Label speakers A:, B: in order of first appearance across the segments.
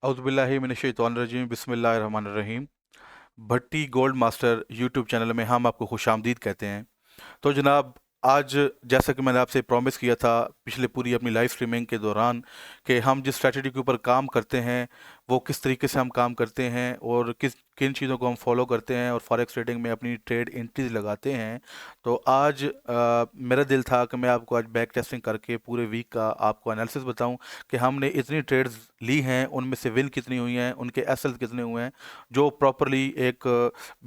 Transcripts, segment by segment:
A: औज़ुबिल्लाहि मिनश्शैतानिर्रजीम बिस्मिल्लाहिर्रहमानिर्रहीम। भट्टी gold master YouTube channel में हम आपको खुशामदीद कहते हैं। तो जनाब, आज जैसा कि मैंने आपसे प्रॉमिस किया था पिछले पूरी अपनी लाइव स्ट्रीमिंग के दौरान कि हम जिस स्ट्रैटेजी के ऊपर काम करते हैं वो किस तरीके से हम काम करते हैं और किन चीज़ों को हम फॉलो करते हैं और फॉरेक्स ट्रेडिंग में अपनी ट्रेड एंट्रीज लगाते हैं। तो आज मेरा दिल था कि मैं आपको आज बैक टेस्टिंग करके पूरे वीक का आपको एनालिसिस बताऊं कि हमने इतनी ट्रेड्स ली हैं, उनमें से विन कितनी हुई हैं, उनके एसएल कितने हुए हैं, जो प्रॉपरली एक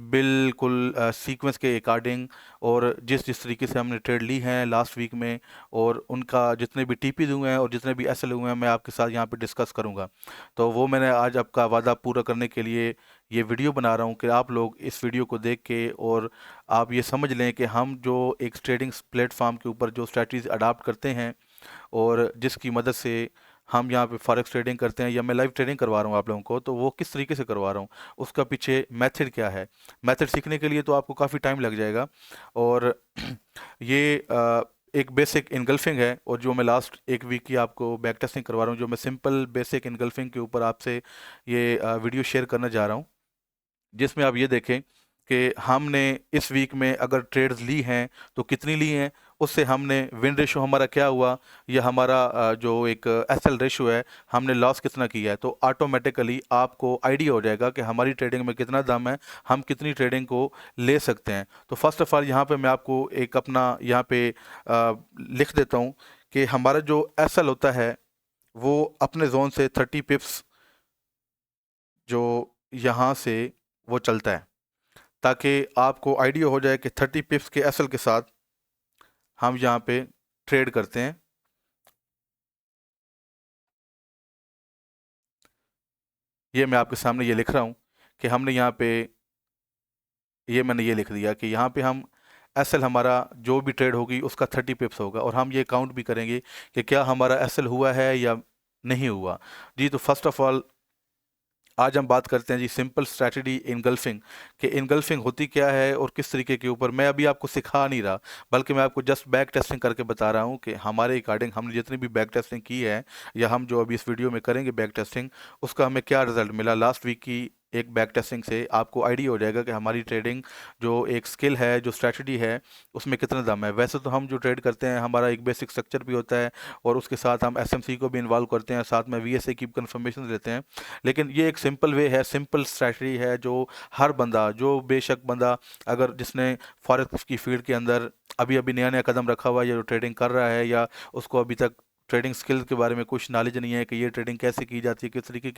A: बिल्कुल सीक्वेंस के अकॉर्डिंग और जिस जिस तरीके से हमने ट्रेड ली हैं लास्ट वीक में, और उनका जितने भी टीपी हुए हैं और जितने भी एसएल हुए हैं मैं आपके साथ यहाँ पे डिस्कस करूँगा। तो वो मैंने आज आपका वादा पूरा करने के लिए ये वीडियो बना रहा हूँ कि आप लोग इस वीडियो को देख के और आप ये समझ लें कि हम जो एक ट्रेडिंग प्लेटफॉर्म के ऊपर जो स्ट्रेटजीज अडाप्ट करते हैं और जिसकी मदद से हम यहाँ पे फॉरेक्स ट्रेडिंग करते हैं या मैं लाइव ट्रेडिंग करवा रहा हूँ आप लोगों को, तो वो किस तरीके से करवा रहा हूँ, उसका पीछे मेथड क्या है। मेथड सीखने के लिए तो आपको काफ़ी टाइम लग जाएगा। और ये एक बेसिक इनगल्फिंग है, और जो मैं लास्ट एक वीक की आपको बैक टेस्टिंग करवा रहा हूँ, जो मैं सिंपल बेसिक इनगल्फिंग के ऊपर आपसे ये वीडियो शेयर करने जा रहा हूँ, जिसमें आप ये देखें कि हमने इस वीक में अगर ट्रेड्स ली हैं तो कितनी ली हैं, उससे हमने विन रेशो हमारा क्या हुआ, या हमारा जो एक एसएल रेशो है हमने लॉस कितना किया है। तो ऑटोमेटिकली आपको आइडिया हो जाएगा कि हमारी ट्रेडिंग में कितना दम है, हम कितनी ट्रेडिंग को ले सकते हैं। तो फर्स्ट ऑफ ऑल यहाँ पे मैं आपको एक अपना यहाँ पे लिख देता हूँ कि हमारा जो एसएल होता है वो अपने जोन से 30 पिप्स जो यहाँ से वो चलता है, ताकि आपको आइडिया हो जाए कि 30 पिप्स के एसएल के साथ हम यहाँ पे ट्रेड करते हैं। ये मैं आपके सामने ये लिख रहा हूँ कि हमने यहाँ पे ये मैंने ये लिख दिया कि यहाँ पे हम एसएल हमारा जो भी ट्रेड होगी उसका 30 पिप्स होगा, और हम ये काउंट भी करेंगे कि क्या हमारा एसएल हुआ है या नहीं हुआ। जी, तो फर्स्ट ऑफ ऑल आज हम बात करते हैं जी सिंपल स्ट्रैटेजी इनगल्फिंग, कि इनगल्फिंग होती क्या है और किस तरीके के ऊपर। मैं अभी आपको सिखा नहीं रहा, बल्कि मैं आपको जस्ट बैक टेस्टिंग करके बता रहा हूँ कि हमारे अकॉर्डिंग हमने जितनी भी बैक टेस्टिंग की है या हम जो अभी इस वीडियो में करेंगे बैक टेस्टिंग, उसका हमें क्या रिजल्ट मिला लास्ट वीक की एक बैक टेस्टिंग से। आपको आइडिया हो जाएगा कि हमारी ट्रेडिंग जो एक स्किल है, जो स्ट्रैटेजी है, उसमें कितना दम है। वैसे तो हम जो ट्रेड करते हैं हमारा एक बेसिक स्ट्रक्चर भी होता है, और उसके साथ हम एसएमसी को भी इन्वॉल्व करते हैं, साथ में वीएसए की कंफर्मेशन लेते हैं। लेकिन ये एक सिंपल वे है, सिंपल स्ट्रैटेजी है, जो हर बंदा, जो बेशक बंदा अगर जिसने फॉरेक्स की फील्ड के अंदर अभी अभी नया नया कदम रखा हुआ है या जो ट्रेडिंग कर रहा है, या उसको अभी तक ट्रेडिंग स्किल के बारे में कुछ नॉलेज नहीं है कि ये ट्रेडिंग कैसे की जाती है, किस तरीके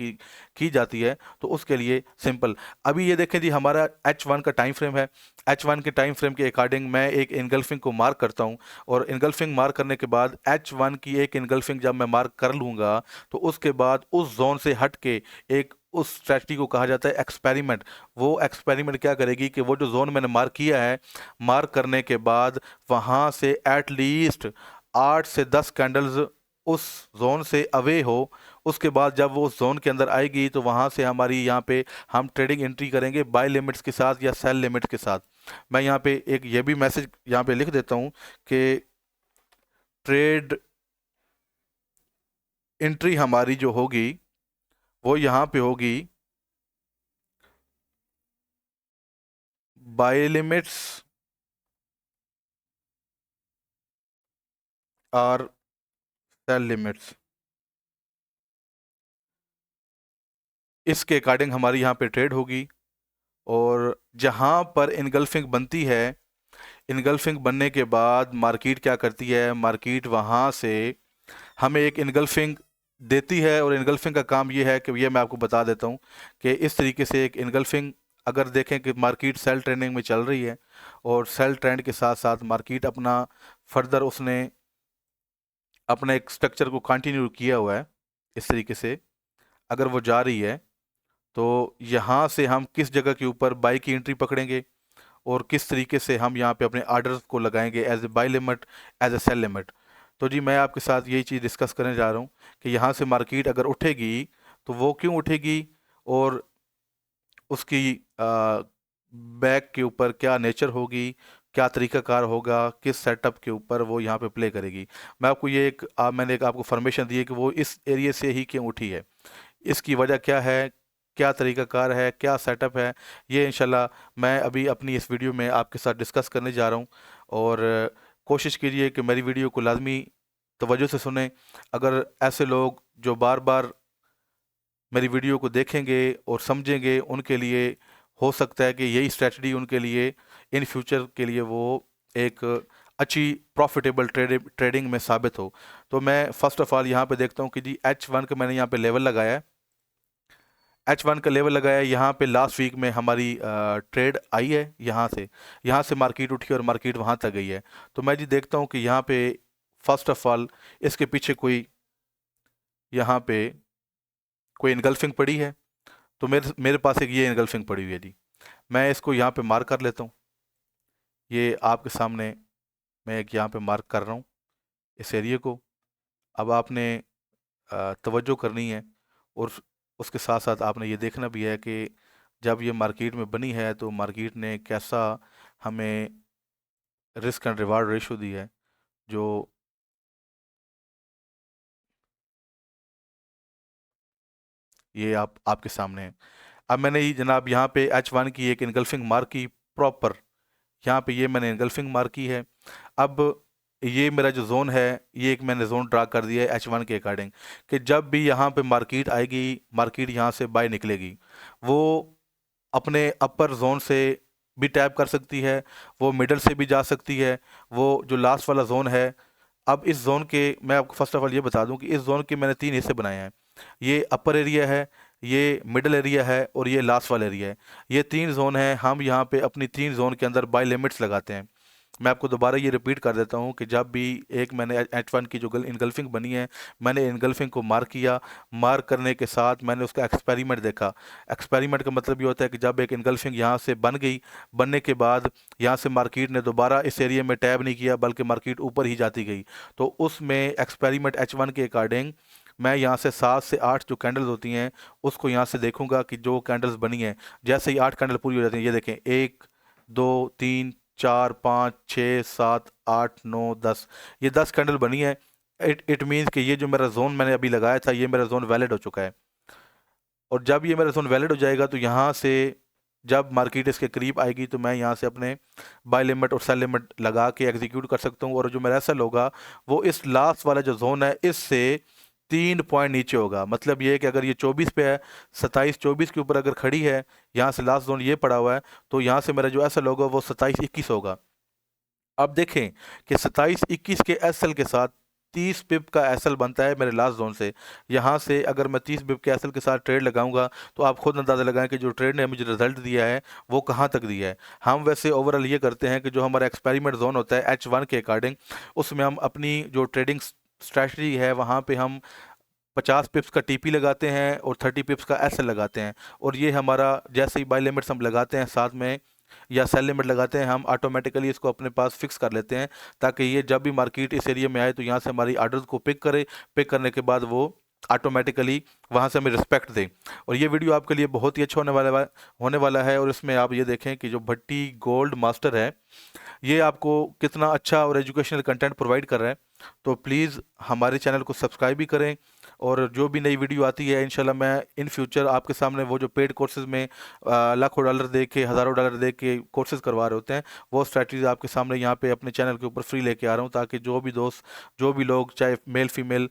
A: की जाती है, तो उसके लिए सिंपल। अभी ये देखें जी, हमारा H1 का टाइम फ्रेम है। H1 के टाइम फ्रेम के अकॉर्डिंग मैं एक इनगल्फिंग को मार्क करता हूँ, और इनगल्फिंग मार्क करने के बाद H1 की एक इनगल्फिंग जब मैं मार्क कर लूँगा, तो उसके बाद उस जोन से हट के एक उस स्ट्रैटेजी को कहा जाता है एक्सपेरिमेंट। वो एक्सपेरिमेंट क्या करेगी कि वो जो जोन मैंने मार्क किया है, मार्क करने के बाद वहाँ से एट लीस्ट 8 से 10 कैंडल्स उस जोन से अवे हो। उसके बाद जब वो उस जोन के अंदर आएगी तो वहाँ से हमारी यहाँ पे हम ट्रेडिंग एंट्री करेंगे बाय लिमिट्स के साथ या सेल लिमिट्स के साथ। मैं यहाँ पे एक ये भी मैसेज यहाँ पे लिख देता हूँ कि ट्रेड एंट्री हमारी जो होगी वो यहाँ पे होगी बाय लिमिट्स और सेल लिमिट्स। इसके अकॉर्डिंग हमारी यहाँ पे ट्रेड होगी, और जहाँ पर इनगल्फिंग बनती है, इनगल्फिंग बनने के बाद मार्केट क्या करती है, मार्केट वहाँ से हमें एक इनगल्फिंग देती है। और इनगल्फिंग का काम ये है कि ये मैं आपको बता देता हूँ कि इस तरीके से एक इनगल्फिंग अगर देखें कि मार्केट सेल ट्रेंडिंग में चल रही है, और सेल ट्रेंड के साथ साथ मार्केट अपना फर्दर उसने अपने एक स्ट्रक्चर को कंटिन्यू किया हुआ है इस तरीके से, अगर वो जा रही है, तो यहाँ से हम किस जगह के ऊपर बाई की एंट्री पकड़ेंगे और किस तरीके से हम यहाँ पे अपने आर्डर्स को लगाएंगे as a buy limit, as a sell limit. तो जी मैं आपके साथ यही चीज़ डिस्कस करने जा रहा हूँ कि यहाँ से मार्केट अगर उठेगी तो वो क्यों उठेगी, और उसकी बैक के ऊपर क्या नेचर होगी, क्या तरीकाकार होगा, किस सेटअप के ऊपर वो यहाँ पे प्ले करेगी। मैं आपको ये एक मैंने एक आपको फॉर्मेशन दी है कि वो इस एरिया से ही क्यों उठी है। इसकी वजह क्या है, क्या तरीक़ाकार है, क्या सेटअप है, ये इंशाल्लाह मैं अभी अपनी इस वीडियो में आपके साथ डिस्कस करने जा रहा हूँ। और कोशिश कीजिए कि मेरी वीडियो को लाजमी तवज्जो से सुनें। अगर ऐसे लोग जो बार बार मेरी वीडियो को देखेंगे और समझेंगे, उनके लिए हो सकता है कि यही स्ट्रेटजी उनके लिए इन फ्यूचर के लिए वो एक अच्छी प्रॉफिटेबल ट्रेडिंग में साबित हो। तो मैं फ़र्स्ट ऑफ़ ऑल यहाँ पे देखता हूँ कि जी H1 का मैंने यहाँ पे लेवल लगाया है। H1 का लेवल लगाया है, यहाँ पे लास्ट वीक में हमारी ट्रेड आई है यहाँ से मार्केट उठी और मार्केट वहाँ तक गई है। तो मैं जी देखता हूँ कि यहाँ पे फ़र्स्ट ऑफ़ ऑल इसके पीछे यहाँ पे कोई इनगल्फिंग पड़ी है। तो मेरे मेरे पास एक ये इनगल्फिंग पड़ी हुई है जी। मैं इसको यहाँ पे मार्क कर लेता हूँ। ये आपके सामने मैं एक यहाँ पे मार्क कर रहा हूँ इस एरिया को। अब आपने तवज्जो करनी है और उसके साथ साथ आपने ये देखना भी है कि जब ये मार्केट में बनी है तो मार्केट ने कैसा हमें रिस्क एंड रिवार्ड रेशो दी है, जो ये आपके सामने है। अब मैंने ये जनाब यहाँ पे H1 की एक इनगल्फिंग मार्क की प्रॉपर, यहाँ पे ये मैंने इनगल्फिंग मार्क की है। अब ये मेरा जो जोन है, ये एक मैंने जोन ड्रा कर दिया है H1 के अकॉर्डिंग, कि जब भी यहाँ पे मार्केट आएगी, मार्केट यहाँ से बाय निकलेगी, वो अपने अपर जोन से भी टैप कर सकती है, वो मिडल से भी जा सकती है, वो जो लास्ट वाला जोन है। अब इस जोन के मैं आपको फर्स्ट ऑफ ऑल ये बता दूं कि इस जोन के मैंने 3 हिस्से बनाए हैं। ये अपर एरिया है, ये मिडल एरिया है और ये लास्ट वाला एरिया है। ये 3 जोन हैं। हम यहाँ पे अपनी 3 जोन के अंदर बाय लिमिट्स लगाते हैं। मैं आपको दोबारा ये रिपीट कर देता हूँ कि जब भी एक मैंने H1 की जो इनगल्फिंग बनी है, मैंने इनगल्फिंग को मार्क किया। मार्क करने के साथ मैंने उसका एक्सपेरिमेंट देखा। एक्सपेरिमेंट का मतलब ये होता है कि जब एक इनगल्फिंग यहाँ से बन गई, बनने के बाद यहाँ से मार्केट ने दोबारा इस एरिया में टैब नहीं किया, बल्कि मार्केट ऊपर ही जाती गई, तो उसमें एक्सपेरिमेंट H1 के अकॉर्डिंग मैं यहाँ से 7 से 8 जो कैंडल्स होती हैं उसको यहाँ से देखूंगा कि जो कैंडल्स बनी हैं, जैसे ही 8 कैंडल पूरी हो जाती हैं, ये देखें 1 2 3 4 5 6 7 8 9 10, ये 10 कैंडल बनी है। इट मीन्स कि ये जो मेरा जोन मैंने अभी लगाया था, ये मेरा जोन वैलिड हो चुका है। और जब ये मेरा जोन वैलिड हो जाएगा तो यहाँ से जब मार्केट इसके करीब आएगी तो मैं यहाँ से अपने बाय लिमिट और सेल लिमिट लगा के एग्जीक्यूट कर सकता हूँ। और जो मेरा सेल होगा वो इस लास्ट वाला जो जोन है इससे 3 पॉइंट नीचे होगा। मतलब ये है कि अगर ये 24 पे है, 27-24 के ऊपर अगर खड़ी है, यहाँ से लास्ट जोन ये पड़ा हुआ है, तो यहाँ से मेरा जो एसएल होगा वो 27-21 होगा। अब देखें कि 27-21 के एसएल के साथ 30 पिप का एसएल बनता है मेरे लास्ट जोन से। यहाँ से अगर मैं 30 पिप के एसएल के साथ ट्रेड लगाऊंगा तो आप खुद अंदाज़ा लगाएं कि जो ट्रेड ने मुझे रिजल्ट दिया है वो कहाँ तक दिया है। हम वैसे ओवरऑल ये करते हैं कि जो हमारा एक्सपेरिमेंट जोन होता है H1 के अकॉर्डिंग, उसमें हम अपनी जो ट्रेडिंग स्ट्रैटेजी है वहाँ पे हम 50 पिप्स का टीपी लगाते हैं और 30 पिप्स का एसएल लगाते हैं। और ये हमारा जैसे ही बाय लिमिट्स हम लगाते हैं साथ में या सेल लिमिट लगाते हैं, हम ऑटोमेटिकली इसको अपने पास फिक्स कर लेते हैं, ताकि ये जब भी मार्केट इस एरिया में आए तो यहाँ से हमारी आर्डर्स को पिक करे। पिक करने के बाद वो ऑटोमेटिकली वहाँ से हमें रिस्पेक्ट दें। और ये वीडियो आपके लिए बहुत ही अच्छा होने वाला है। और इसमें आप ये देखें कि जो भट्टी गोल्ड मास्टर है, ये आपको कितना अच्छा और एजुकेशनल कंटेंट प्रोवाइड कर रहा है। तो प्लीज़ हमारे चैनल को सब्सक्राइब भी करें। और जो भी नई वीडियो आती है इंशाल्लाह मैं इन फ्यूचर आपके सामने वो जो पेड कोर्सेज में लाखों डॉलर दे के, हज़ारों डॉलर दे के कोर्सेज करवा रहे होते हैं, वो स्ट्रैटेजीज आपके सामने यहाँ पे अपने चैनल के ऊपर फ्री लेके आ रहा हूँ, ताकि जो भी दोस्त, जो भी लोग, चाहे मेल फीमेल,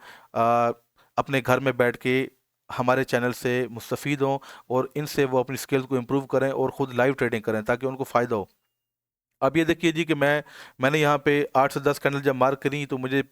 A: अपने घर में बैठ के हमारे चैनल से मुस्तफ़ीद हों और इनसे वो अपनी स्किल्स को इम्प्रूव करें और ख़ुद लाइव ट्रेडिंग करें ताकि उनको फ़ायदा हो। अब ये देखिए जी कि मैंने यहाँ पे 8 से 10 कैंडल जब मार्क करी तो मुझे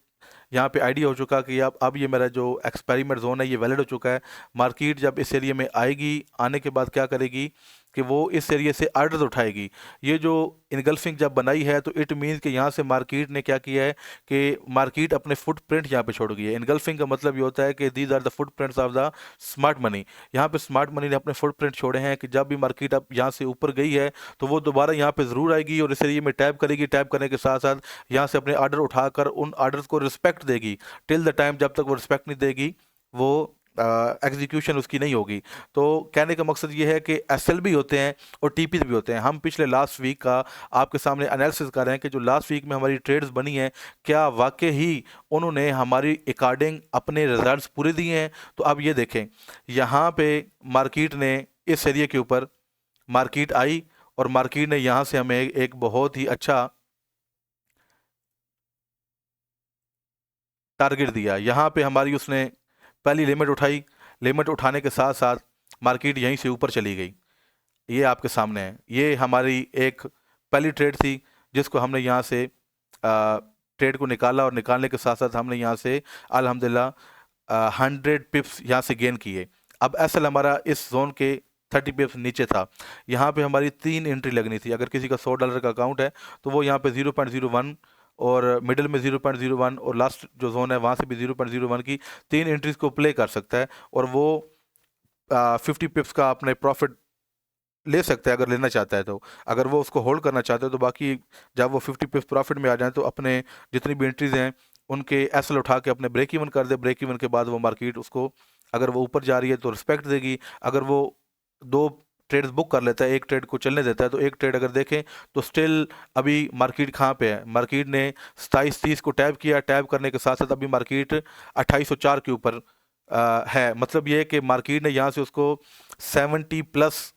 A: यहाँ पे आइडिया हो चुका कि अब ये मेरा जो एक्सपेरिमेंट जोन है ये वैलिड हो चुका है। मार्केट जब इस एरिया में आएगी, आने के बाद क्या करेगी कि वो इस एरिया से आर्डर्स उठाएगी। ये जो इनगल्फिंग जब बनाई है तो इट मीन्स कि यहाँ से मार्केट ने क्या किया है कि मार्केट अपने फुटप्रिंट यहाँ पे छोड़ गई है। इनगल्फिंग का मतलब ये होता है कि these are the footprints of the smart money. यहाँ पे स्मार्ट मनी ने अपने फुटप्रिंट छोड़े हैं कि जब भी मार्केट अब यहाँ से ऊपर गई है तो वो दोबारा यहाँ पे ज़रूर आएगी और इस एरिया में टैप करेगी। टैप करने के साथ साथ यहाँ से अपने आर्डर उठाकर उन आर्डर्स को रिस्पेक्ट देगी टिल द टाइम, जब तक वो रिस्पेक्ट नहीं देगी वो एग्जीक्यूशन उसकी नहीं होगी। तो कहने का मकसद ये है कि एसएल भी होते हैं और टीपी भी होते हैं। हम पिछले लास्ट वीक का आपके सामने एनालिसिस कर रहे हैं कि जो लास्ट वीक में हमारी ट्रेड्स बनी हैं, क्या वाकई ही उन्होंने हमारी अकॉर्डिंग अपने रिजल्ट्स पूरे दिए हैं। तो अब ये देखें, यहाँ पे मार्केट ने इस एरिया के ऊपर मार्केट आई और मार्केट ने यहाँ से हमें एक बहुत ही अच्छा टारगेट दिया। यहाँ पे हमारी उसने पहली लिमिट उठाई, लिमिट उठाने के साथ साथ मार्केट यहीं से ऊपर चली गई। ये आपके सामने है, ये हमारी एक पहली ट्रेड थी जिसको हमने यहाँ से ट्रेड को निकाला और निकालने के साथ साथ हमने यहाँ से अल्हम्दुलिल्लाह 100 पिप्स यहाँ से गेन किए। अब एसएल हमारा इस जोन के 30 पिप्स नीचे था। यहाँ पे हमारी 3 एंट्री लगनी थी। अगर किसी का $100 का अकाउंट है तो वो यहाँ पे 0.01 और मिडिल में 0.01 और लास्ट जो जोन है वहाँ से भी 0.01 की 3 एंट्रीज को प्ले कर सकता है और वो 50 पिप्स का अपने प्रॉफिट ले सकता है अगर लेना चाहता है। तो अगर वो उसको होल्ड करना चाहते हो तो बाकी जब वो 50 पिप्स प्रॉफिट में आ जाए तो अपने जितनी भी एंट्रीज हैं उनके एसएल उठा के अपने ब्रेक इवन कर दे। ब्रेक इवन के बाद वो मार्केट उसको, अगर वो ऊपर जा रही है तो रिस्पेक्ट देगी। अगर वो 2 ट्रेड्स बुक कर लेता है, एक ट्रेड को चलने देता है, तो एक ट्रेड अगर देखें तो स्टिल अभी मार्केट कहाँ पे है, मार्केट ने 27-30 को टैप किया। टैप करने के साथ साथ अभी मार्केट 2804 के ऊपर है। मतलब ये है कि मार्केट ने यहाँ से उसको $70+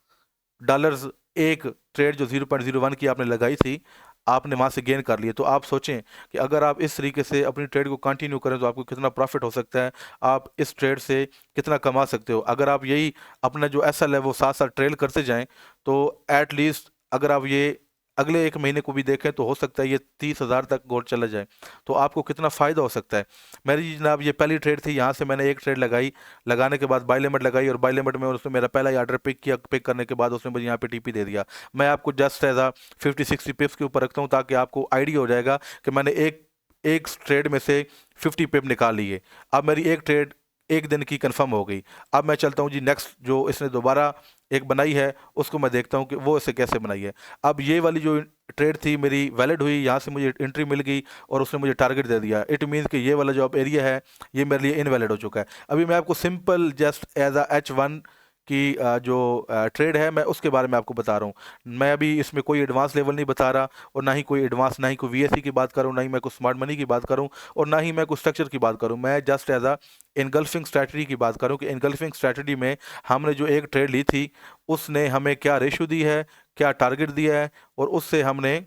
A: एक ट्रेड जो 0.01 की आपने लगाई थी, आपने वहाँ से गेन कर लिए। तो आप सोचें कि अगर आप इस तरीके से अपनी ट्रेड को कंटिन्यू करें तो आपको कितना प्रॉफिट हो सकता है, आप इस ट्रेड से कितना कमा सकते हो। अगर आप यही अपना जो एसएल है वो साथ साथ ट्रेल करते जाएं तो एट लीस्ट अगर आप ये अगले 1 महीने को भी देखें तो हो सकता है ये 30,000 तक गोल्ड चला जाए। तो आपको कितना फ़ायदा हो सकता है। मेरी जनाब ये पहली ट्रेड थी, यहाँ से मैंने एक ट्रेड लगाई, लगाने के बाद बाय लिमिट लगाई और बाय लिमिट में उसने मेरा पहला ही ऑर्डर पिक किया। पिक करने के बाद उसने मुझे यहाँ पे टीपी दे दिया। मैं आपको जस्ट एज आ 50-60 पिप्स के ऊपर रखता हूँ ताकि आपको आइडिया हो जाएगा कि मैंने एक एक ट्रेड में से 50 पिप निकाल लिए। अब मेरी एक ट्रेड एक दिन की कंफर्म हो गई। अब मैं चलता हूँ जी नेक्स्ट जो इसने दोबारा एक बनाई है उसको मैं देखता हूँ कि वो इसे कैसे बनाई है। अब ये वाली जो ट्रेड थी मेरी वैलिड हुई, यहाँ से मुझे एंट्री मिल गई और उसने मुझे टारगेट दे दिया। इट मीन्स कि ये वाला जो अब एरिया है ये मेरे लिए इनवैलिड हो चुका है। अभी मैं आपको सिंपल जस्ट एज अ H1 की जो ट्रेड है मैं उसके बारे में आपको बता रहा हूँ। मैं अभी इसमें कोई एडवांस लेवल नहीं बता रहा और ना ही कोई एडवांस, ना ही कोई वीएससी की बात करूँ, ना ही मैं कोई स्मार्ट मनी की बात करूँ और ना ही मैं कोई स्ट्रक्चर की बात करूँ। मैं just as a engulfing strategy की बात करूँ कि इनगल्फिंग स्ट्रैटेजी में हमने जो एक ट्रेड ली थी उसने हमें क्या रेशो दी है, क्या टारगेट दिया है और उससे हमने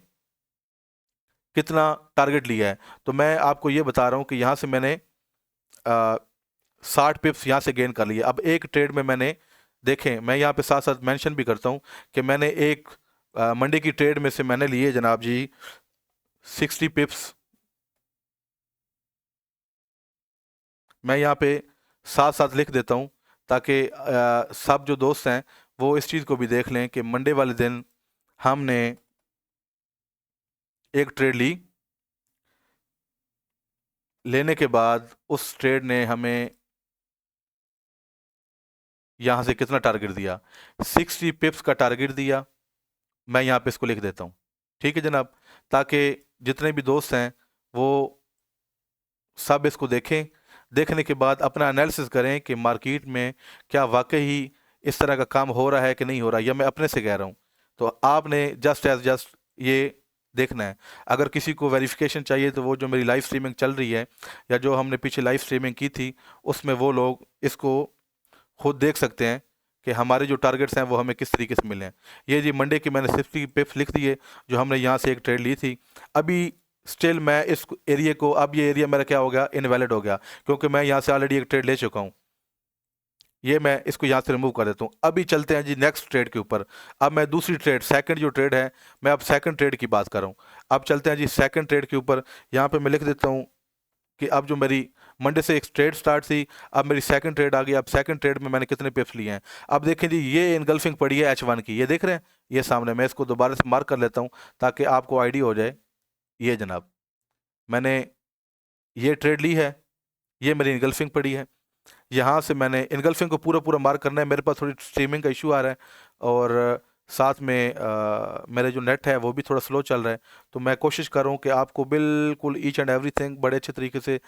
A: कितना टारगेट लिया है। तो मैं आपको ये बता रहा हूँ कि यहाँ से मैंने 60 पिप्स यहाँ से गेन कर लिए। अब एक ट्रेड में मैंने देखें, मैं यहाँ पे साथ साथ मेंशन भी करता हूँ कि मैंने एक मंडे की ट्रेड में से मैंने लिए जनाब जी 60 पिप्स। मैं यहाँ पे साथ साथ लिख देता हूँ ताकि सब जो दोस्त हैं वो इस चीज़ को भी देख लें कि मंडे वाले दिन हमने एक ट्रेड ली, लेने के बाद उस ट्रेड ने हमें यहाँ से कितना टारगेट दिया, 60 पिप्स का टारगेट दिया। मैं यहाँ पे इसको लिख देता हूँ, ठीक है जनाब, ताकि जितने भी दोस्त हैं वो सब इसको देखें। देखने के बाद अपना एनालिसिस करें कि मार्केट में क्या वाकई ही इस तरह का काम हो रहा है कि नहीं हो रहा है, या मैं अपने से कह रहा हूँ। तो आपने जस्ट ये देखना है। अगर किसी को वेरिफिकेशन चाहिए तो वो जो मेरी लाइव स्ट्रीमिंग चल रही है या जो हमने पीछे लाइव स्ट्रीमिंग की थी उसमें वो लोग इसको खुद देख सकते हैं कि हमारे जो टारगेट्स हैं वो हमें किस तरीके से मिले हैं। ये जी मंडे की मैंने 60 पिप्स लिख दिए जो हमने यहाँ से एक ट्रेड ली थी। अभी स्टिल मैं इस एरिया को, अब ये एरिया मेरा क्या हो गया, इनवैलिड हो गया, क्योंकि मैं यहाँ से ऑलरेडी एक ट्रेड ले चुका हूँ। ये मैं इसको यहाँ से रिमूव कर देता हूँ। अभी चलते हैं जी नेक्स्ट ट्रेड के ऊपर। अब मैं दूसरी ट्रेड, सेकंड जो ट्रेड है, मैं अब सेकंड ट्रेड की बात कर रहा हूँ। अब चलते हैं जी सेकंड ट्रेड के ऊपर। यहाँ पे मैं लिख देता हूँ कि अब जो मेरी मंडे से एक ट्रेड स्टार्ट थी, अब मेरी सेकंड ट्रेड आ गई। अब सेकंड ट्रेड में मैंने कितने पिप्स लिए हैं, अब देखें जी, ये इनगल्फिंग पड़ी है H1 की, ये देख रहे हैं ये सामने। मैं इसको दोबारा से मार्क कर लेता हूँ ताकि आपको आइडिया हो जाए। ये जनाब मैंने ये ट्रेड ली है, ये मेरी इनगल्फिंग पड़ी है। यहाँ से मैंने इनगल्फिंग को पूरा पूरा मार्क करना है। मेरे पास थोड़ी स्ट्रीमिंग का इशू आ रहा है और साथ में मेरे जो नेट है वो भी थोड़ा स्लो चल रहा है। तो मैं कोशिश कर रहा हूँ कि आपको बिल्कुल ईच एंड एवरीथिंग बड़े अच्छे तरीके से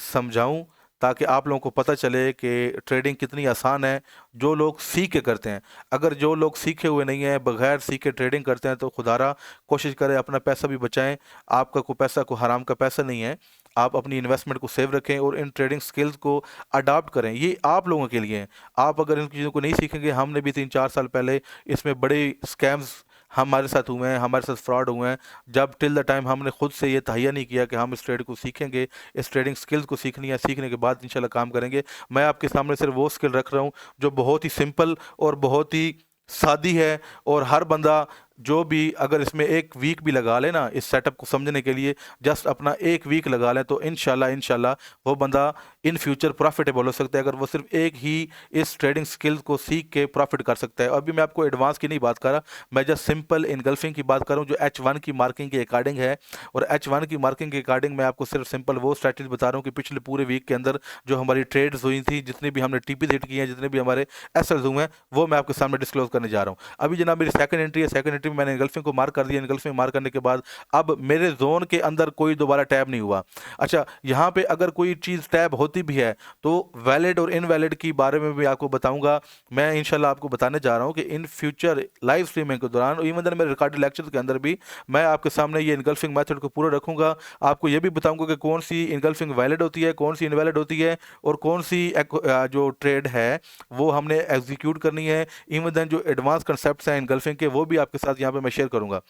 A: समझाऊँ ताकि आप लोगों को पता चले कि ट्रेडिंग कितनी आसान है जो लोग सीख के करते हैं। अगर जो लोग सीखे हुए नहीं हैं, बगैर सीखे ट्रेडिंग करते हैं, तो खुदारा कोशिश करें अपना पैसा भी बचाएं। आपका कोई पैसा को हराम का पैसा नहीं है। आप अपनी इन्वेस्टमेंट को सेव रखें और इन ट्रेडिंग स्किल्स को अडॉप्ट करें। ये आप लोगों के लिए हैं। आप अगर इन चीज़ों को नहीं सीखेंगे, हमने भी 3-4 साल पहले इसमें बड़े स्कैम्स हमारे साथ हुए हैं, हमारे साथ फ्रॉड हुए हैं, जब टिल द टाइम हमने खुद से ये तहैया नहीं किया कि हम इस ट्रेड को सीखेंगे, इस ट्रेडिंग स्किल्स को सीखनी है, सीखने के बाद इंशाल्लाह काम करेंगे। मैं आपके सामने सिर्फ वो स्किल रख रहा हूँ जो बहुत ही सिंपल और बहुत ही सादी है, और हर बंदा जो भी अगर इसमें एक वीक भी लगा ले ना इस सेटअप को समझने के लिए, जस्ट अपना एक वीक लगा लें, तो इंशाल्लाह वो बंदा इन फ्यूचर प्रॉफिटेबल हो सकता है, अगर वो सिर्फ एक ही इस ट्रेडिंग स्किल्स को सीख के प्रॉफिट कर सकता है। अभी मैं आपको एडवांस की नहीं बात कर रहा, मैं जस्ट सिंपल इनगल्फिंग की बात कर रहा हूँ जो H1 की मार्किंग के अकॉर्डिंग है। और H1 की मार्किंग के अकॉर्डिंग मैं आपको सिर्फ सिंपल वो स्ट्रैटेजी बता रहा हूँ कि पिछले पूरे वीक के अंदर जो हमारी ट्रेड्स हुई थी, जितनी भी हमने टीपी हिट की हैं, जितने भी हमारे एसएल्स हुए हैं, वो मैं आपके सामने डिस्क्लोज करने जा रहा हूँ। अभी जनाब मेरी सेकंड एंट्री है, सेकंड एंट्री में मैंने इनगल्फिंग को मार्क कर दिया। इनगल्फिंग मार्क करने के बाद अब मेरे जोन के अंदर कोई दोबारा टैब नहीं हुआ। अच्छा, यहाँ पे अगर कोई चीज़ टैब होती भी है तो वैलिड और इनवैलिड की बारे में भी आपको बताऊंगा। मैं इंशाल्लाह आपको बताने जा रहा हूँ कि इन फ्यूचर लाइव स्ट्रीमिंग के दौरान, इवन देन मेरे रिकॉर्डेड लेक्चर के अंदर भी मैं आपके सामने ये इनगल्फिंग मेथड को पूरा रखूंगा। आपको ये भी बताऊंगा कि कौन सी इनगल्फिंग वैलिड होती है, कौन सी इनवैलिड होती है, और कौन सी जो ट्रेड है वो हमने एग्जीक्यूट करनी है। इवन देन जो एडवांस कंसेप्ट हैं इनगल्फिंग के, वो भी आपके साथ यहाँ पे मैं शेयर करूंगा।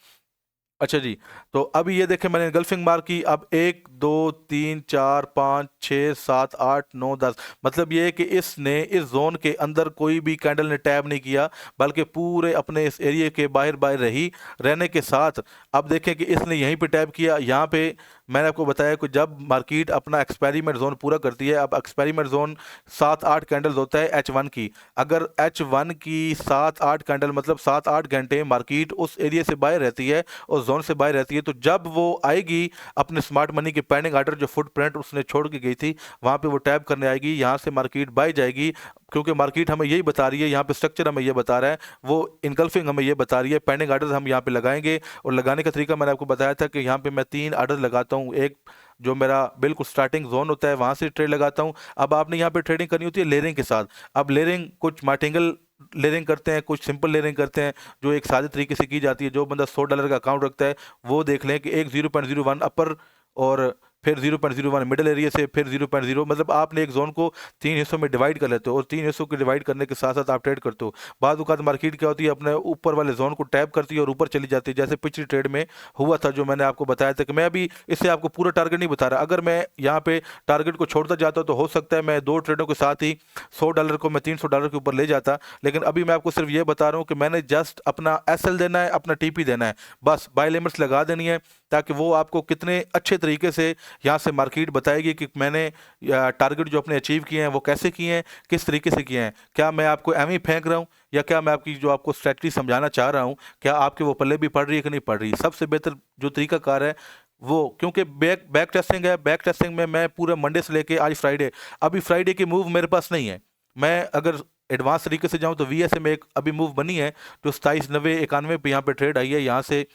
A: अच्छा जी, तो अभी ये देखें मैंने गल्फिंग मार की। अब 1 2 3 4 5 6 7 8 9 10, मतलब ये है कि इसने इस जोन के अंदर कोई भी कैंडल ने टैब नहीं किया, बल्कि पूरे अपने इस एरिया के बाहर बाहर रही। रहने के साथ अब देखें कि इसने यहीं पे टैब किया। यहाँ पे मैंने आपको बताया कि जब मार्केट अपना एक्सपेरिमेंट जोन पूरा करती है, अब एक्सपेरिमेंट जोन 7-8 कैंडल्स होता है H1 की। अगर H1 की 7-8 कैंडल मतलब 7-8 घंटे मार्केट उस एरिया से बाहर रहती है और जोन से बाहर रहती है, तो जब वो आएगी अपने स्मार्ट मनी के पेंडिंग ऑर्डर जो फुटप्रिंट उसने छोड़ के गई थी, वहां पे वो टैप करने आएगी। यहाँ से मार्केट बाय जाएगी, क्योंकि मार्केट हमें यही बता रही है, यहाँ पे स्ट्रक्चर हमें ये बता रहा है, वो इनगल्फिंग हमें ये बता रही है। पेंडिंग ऑर्डर हम यहाँ पे लगाएंगे, और लगाने का तरीका मैंने आपको बताया था कि यहाँ पे मैं 3 ऑर्डर लगाता हूँ। एक जो मेरा बिल्कुल स्टार्टिंग जोन होता है वहां से ट्रेड लगाता हूँ। अब आपने यहाँ पे ट्रेडिंग करनी होती है लेयरिंग के साथ। अब लेयरिंग कुछ मार्टिंगल लेयरिंग करते हैं, कुछ सिंपल लेयरिंग करते हैं, जो एक सादे तरीके से की जाती है। जो बंदा $100 का अकाउंट रखता है वो देख लें कि एक 0.01 अपर और फिर 0.01 मिडिल एरिया से, फिर 0.0, मतलब आपने एक जोन को 3 हिस्सों में डिवाइड कर लेते हो, और 3 हिस्सों को डिवाइड करने के साथ साथ आप ट्रेड करते हो। बाद वक़्त मार्केट क्या होती है, अपने ऊपर वाले जोन को टैप करती है और ऊपर चली जाती है, जैसे पिछली ट्रेड में हुआ था जो मैंने आपको बताया था। कि मैं अभी इससे आपको पूरा टारगेट नहीं बता रहा, अगर मैं यहाँ पे टारगेट को छोड़ता जाता तो हो सकता है मैं 2 ट्रेडों के साथ ही $100 को मैं $300 के ऊपर ले जाता। लेकिन अभी मैं आपको सिर्फ ये बता रहा हूँ कि मैंने जस्ट अपना SL देना है, अपना TP देना है, बस बाय लिमिट्स लगा देनी है, ताकि वो आपको कितने अच्छे तरीके से यहाँ से मार्केट बताएगी कि मैंने टारगेट जो अपने अचीव किए हैं वो कैसे किए हैं, किस तरीके से किए हैं। क्या मैं आपको एम ही फेंक रहा हूँ, या क्या मैं आपकी जो आपको स्ट्रैटेजी समझाना चाह रहा हूँ, क्या आपके वो पल्ले भी पड़ रही है कि नहीं पड़ रही। सबसे बेहतर जो तरीका कार है वो, क्योंकि बैक टेस्टिंग है, बैक टेस्टिंग में मैं पूरे मंडे से लेके आज फ्राइडे, अभी फ्राइडे की मूव मेरे पास नहीं है। मैं अगर एडवांस तरीके से जाऊं तो VSA में एक अभी मूव बनी है जो 27.90-91 पे यहाँ पे ट्रेड आई है। यहाँ से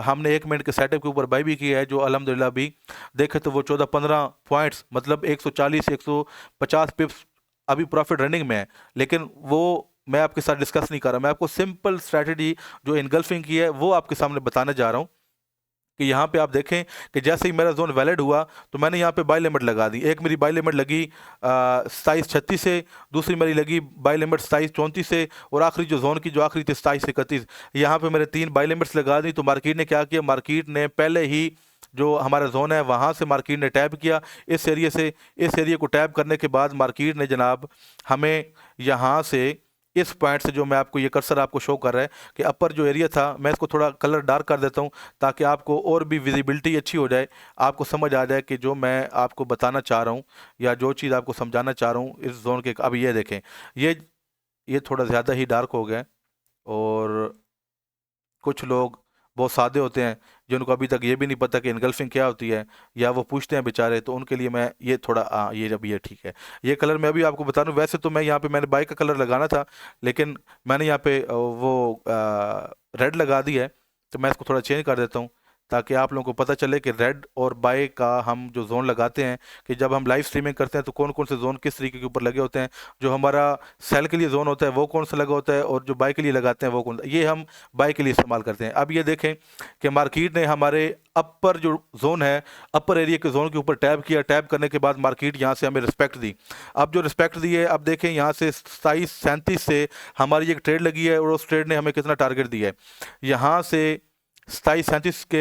A: हमने 1 मिनट के सेटअप के ऊपर बाई भी किया है, जो अल्हम्दुलिल्लाह भी देखे तो वो 14-15 पॉइंट्स, मतलब 140-150 पिप्स अभी प्रॉफिट रनिंग में है। लेकिन वो मैं आपके साथ डिस्कस नहीं कर रहा, मैं आपको सिंपल स्ट्रैटेजी जो इनगल्फिंग की है वो आपके सामने बताने जा रहा हूँ। कि यहाँ पे आप देखें कि जैसे ही मेरा जोन वैलिड हुआ तो मैंने यहाँ पे बाय लिमिट लगा दी। एक मेरी बाय लिमिट लगी 27-36 से, दूसरी मेरी लगी बाय लिमिट 27-34 से, और आखिरी जो जोन की जो आखिरी थी 27-31। यहाँ पे मेरे 3 बाय लिमिट्स लगा दी। तो मार्केट ने क्या किया, मार्केट ने पहले ही जो हमारा जोन है वहाँ से मार्केट ने टैप किया, इस एरिया से। इस एरिया को टैप करने के बाद मार्केट ने जनाब हमें यहाँ से इस पॉइंट से, जो मैं आपको ये कर्सर आपको शो कर रहा है कि अपर जो एरिया था, मैं इसको थोड़ा कलर डार्क कर देता हूँ ताकि आपको और भी विजिबिलिटी अच्छी हो जाए, आपको समझ आ जाए कि जो मैं आपको बताना चाह रहा हूँ या जो चीज़ आपको समझाना चाह रहा हूँ इस जोन के। अब ये देखें, ये थोड़ा ज़्यादा ही डार्क हो गया है, और कुछ लोग बहुत सादे होते हैं जिनको अभी तक ये भी नहीं पता कि इनगल्फिंग क्या होती है, या वो पूछते हैं बेचारे, तो उनके लिए मैं ये थोड़ा ये जब ये ठीक है, ये कलर मैं अभी आपको बता दूं। वैसे तो मैं यहाँ पे मैंने बाइक का कलर लगाना था, लेकिन मैंने यहाँ पे वो रेड लगा दी है, तो मैं इसको थोड़ा चेंज कर देता हूँ ताकि आप लोगों को पता चले कि रेड और बाय का हम जो जोन लगाते हैं, कि जब हम लाइव स्ट्रीमिंग करते हैं तो कौन कौन से जोन किस तरीके के ऊपर लगे होते हैं, जो हमारा सेल के लिए जोन होता है वो कौन सा लगा होता है, और जो बाय के लिए लगाते हैं वो कौन, ये हम बाय के लिए इस्तेमाल करते हैं। अब ये देखें कि मार्केट ने हमारे अपर जो जोन है, अपर एरिया के जोन के ऊपर टैब किया, टैब करने के बाद मार्केट यहाँ से हमें रिस्पेक्ट दी। अब जो रिस्पेक्ट दी है, अब देखें यहाँ से 27-37 से हमारी एक ट्रेड लगी है और उस ट्रेड ने हमें कितना टारगेट दिया है, यहाँ से 27-37 के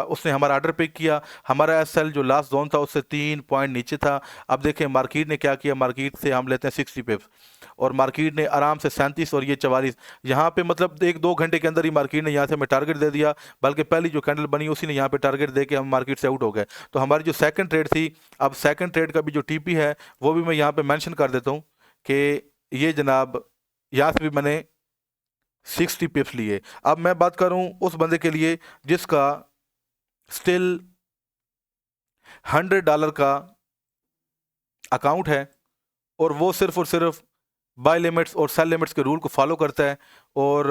A: उसने हमारा ऑर्डर पिक किया। हमारा एसएल जो लास्ट जोन था उससे 3 पॉइंट नीचे था। अब देखें मार्केट ने क्या किया, मार्केट से हम लेते हैं 60 पिप्स और मार्केट ने आराम से 37 और ये 44, यहाँ पे मतलब 1-2 घंटे के अंदर ही मार्केट ने यहाँ से हमें टारगेट दे दिया, बल्कि पहली जो कैंडल बनी उसी ने यहाँ पे टारगेट दे के हम मार्केट से आउट हो गए। तो हमारी जो सेकंड ट्रेड थी, अब सेकंड ट्रेड का भी जो टीपी है वो भी मैं यहाँ पे मेंशन कर देता हूँ कि ये जनाब यहाँ से भी मैंने 60 पिप्स लिए। अब मैं बात करूं उस बंदे के लिए जिसका स्टिल $100 का अकाउंट है और वो सिर्फ और सिर्फ बाय लिमिट्स और सेल लिमिट्स के रूल को फॉलो करता है और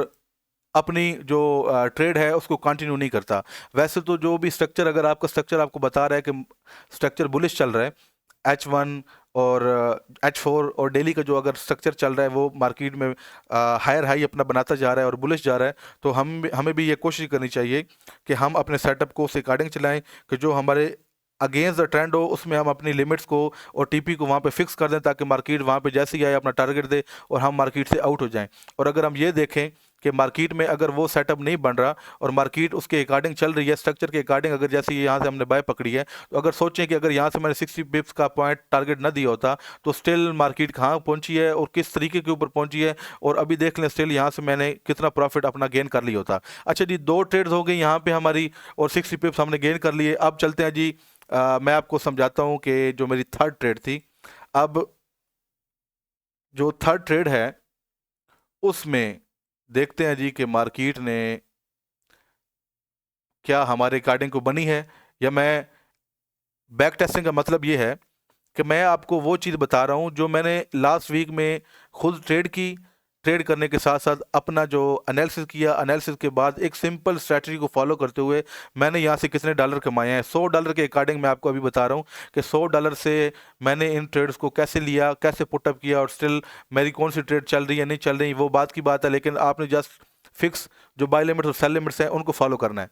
A: अपनी जो ट्रेड है उसको कंटिन्यू नहीं करता। वैसे तो जो भी स्ट्रक्चर, अगर आपका स्ट्रक्चर आपको बता रहा है कि स्ट्रक्चर बुलिश चल रहा है, H1 और H4 और डेली का जो अगर स्ट्रक्चर चल रहा है वो मार्केट में हायर हाई अपना बनाता जा रहा है और बुलिश जा रहा है, तो हमें भी ये कोशिश करनी चाहिए कि हम अपने सेटअप को उस अकॉर्डिंग चलाएं कि जो हमारे अगेंस्ट द ट्रेंड हो उसमें हम अपनी लिमिट्स को और टीपी को वहाँ पे फिक्स कर दें, ताकि मार्केट वहाँ पे जैसे ही आए अपना टारगेट दे और हम मार्केट से आउट हो जाएं। और अगर हम ये देखें कि मार्केट में अगर वो सेटअप नहीं बन रहा और मार्केट उसके अकॉर्डिंग चल रही है, स्ट्रक्चर के अकॉर्डिंग, अगर जैसे यहाँ से हमने बाय पकड़ी है, तो अगर सोचें कि अगर यहाँ से मैंने 60 पिप्स का पॉइंट टारगेट ना दिया होता तो स्टिल मार्केट कहाँ पहुँची है और किस तरीके के ऊपर पहुँची है, और अभी देख लें स्टिल यहाँ से मैंने कितना प्रॉफिट अपना गेन कर लिया होता। अच्छा जी, 2 ट्रेड्स हो गई यहाँ पे हमारी और 60 पिप्स हमने गेन कर लिए। अब चलते हैं जी, मैं आपको समझाता हूँ कि जो मेरी थर्ड ट्रेड थी, अब जो थर्ड ट्रेड है उसमें देखते हैं जी कि मार्केट ने क्या हमारे अकॉर्डिंग को बनी है, या मैं बैक टेस्टिंग का मतलब ये है कि मैं आपको वो चीज़ बता रहा हूँ जो मैंने लास्ट वीक में खुद ट्रेड की, ट्रेड करने के साथ साथ अपना जो एनालिसिस किया, एनालिसिस के बाद एक सिंपल स्ट्रैटेजी को फॉलो करते हुए मैंने यहाँ से कितने डॉलर कमाए हैं। $100 के अकॉर्डिंग मैं आपको अभी बता रहा हूँ कि $100 से मैंने इन ट्रेड्स को कैसे लिया, कैसे पुटअप किया, और स्टिल मेरी कौन सी ट्रेड चल रही है नहीं चल रही वो बात की बात है, लेकिन आपने जस्ट फिक्स जो बाय लिमिट्स और सेल लिमिट्स हैं उनको फॉलो करना है।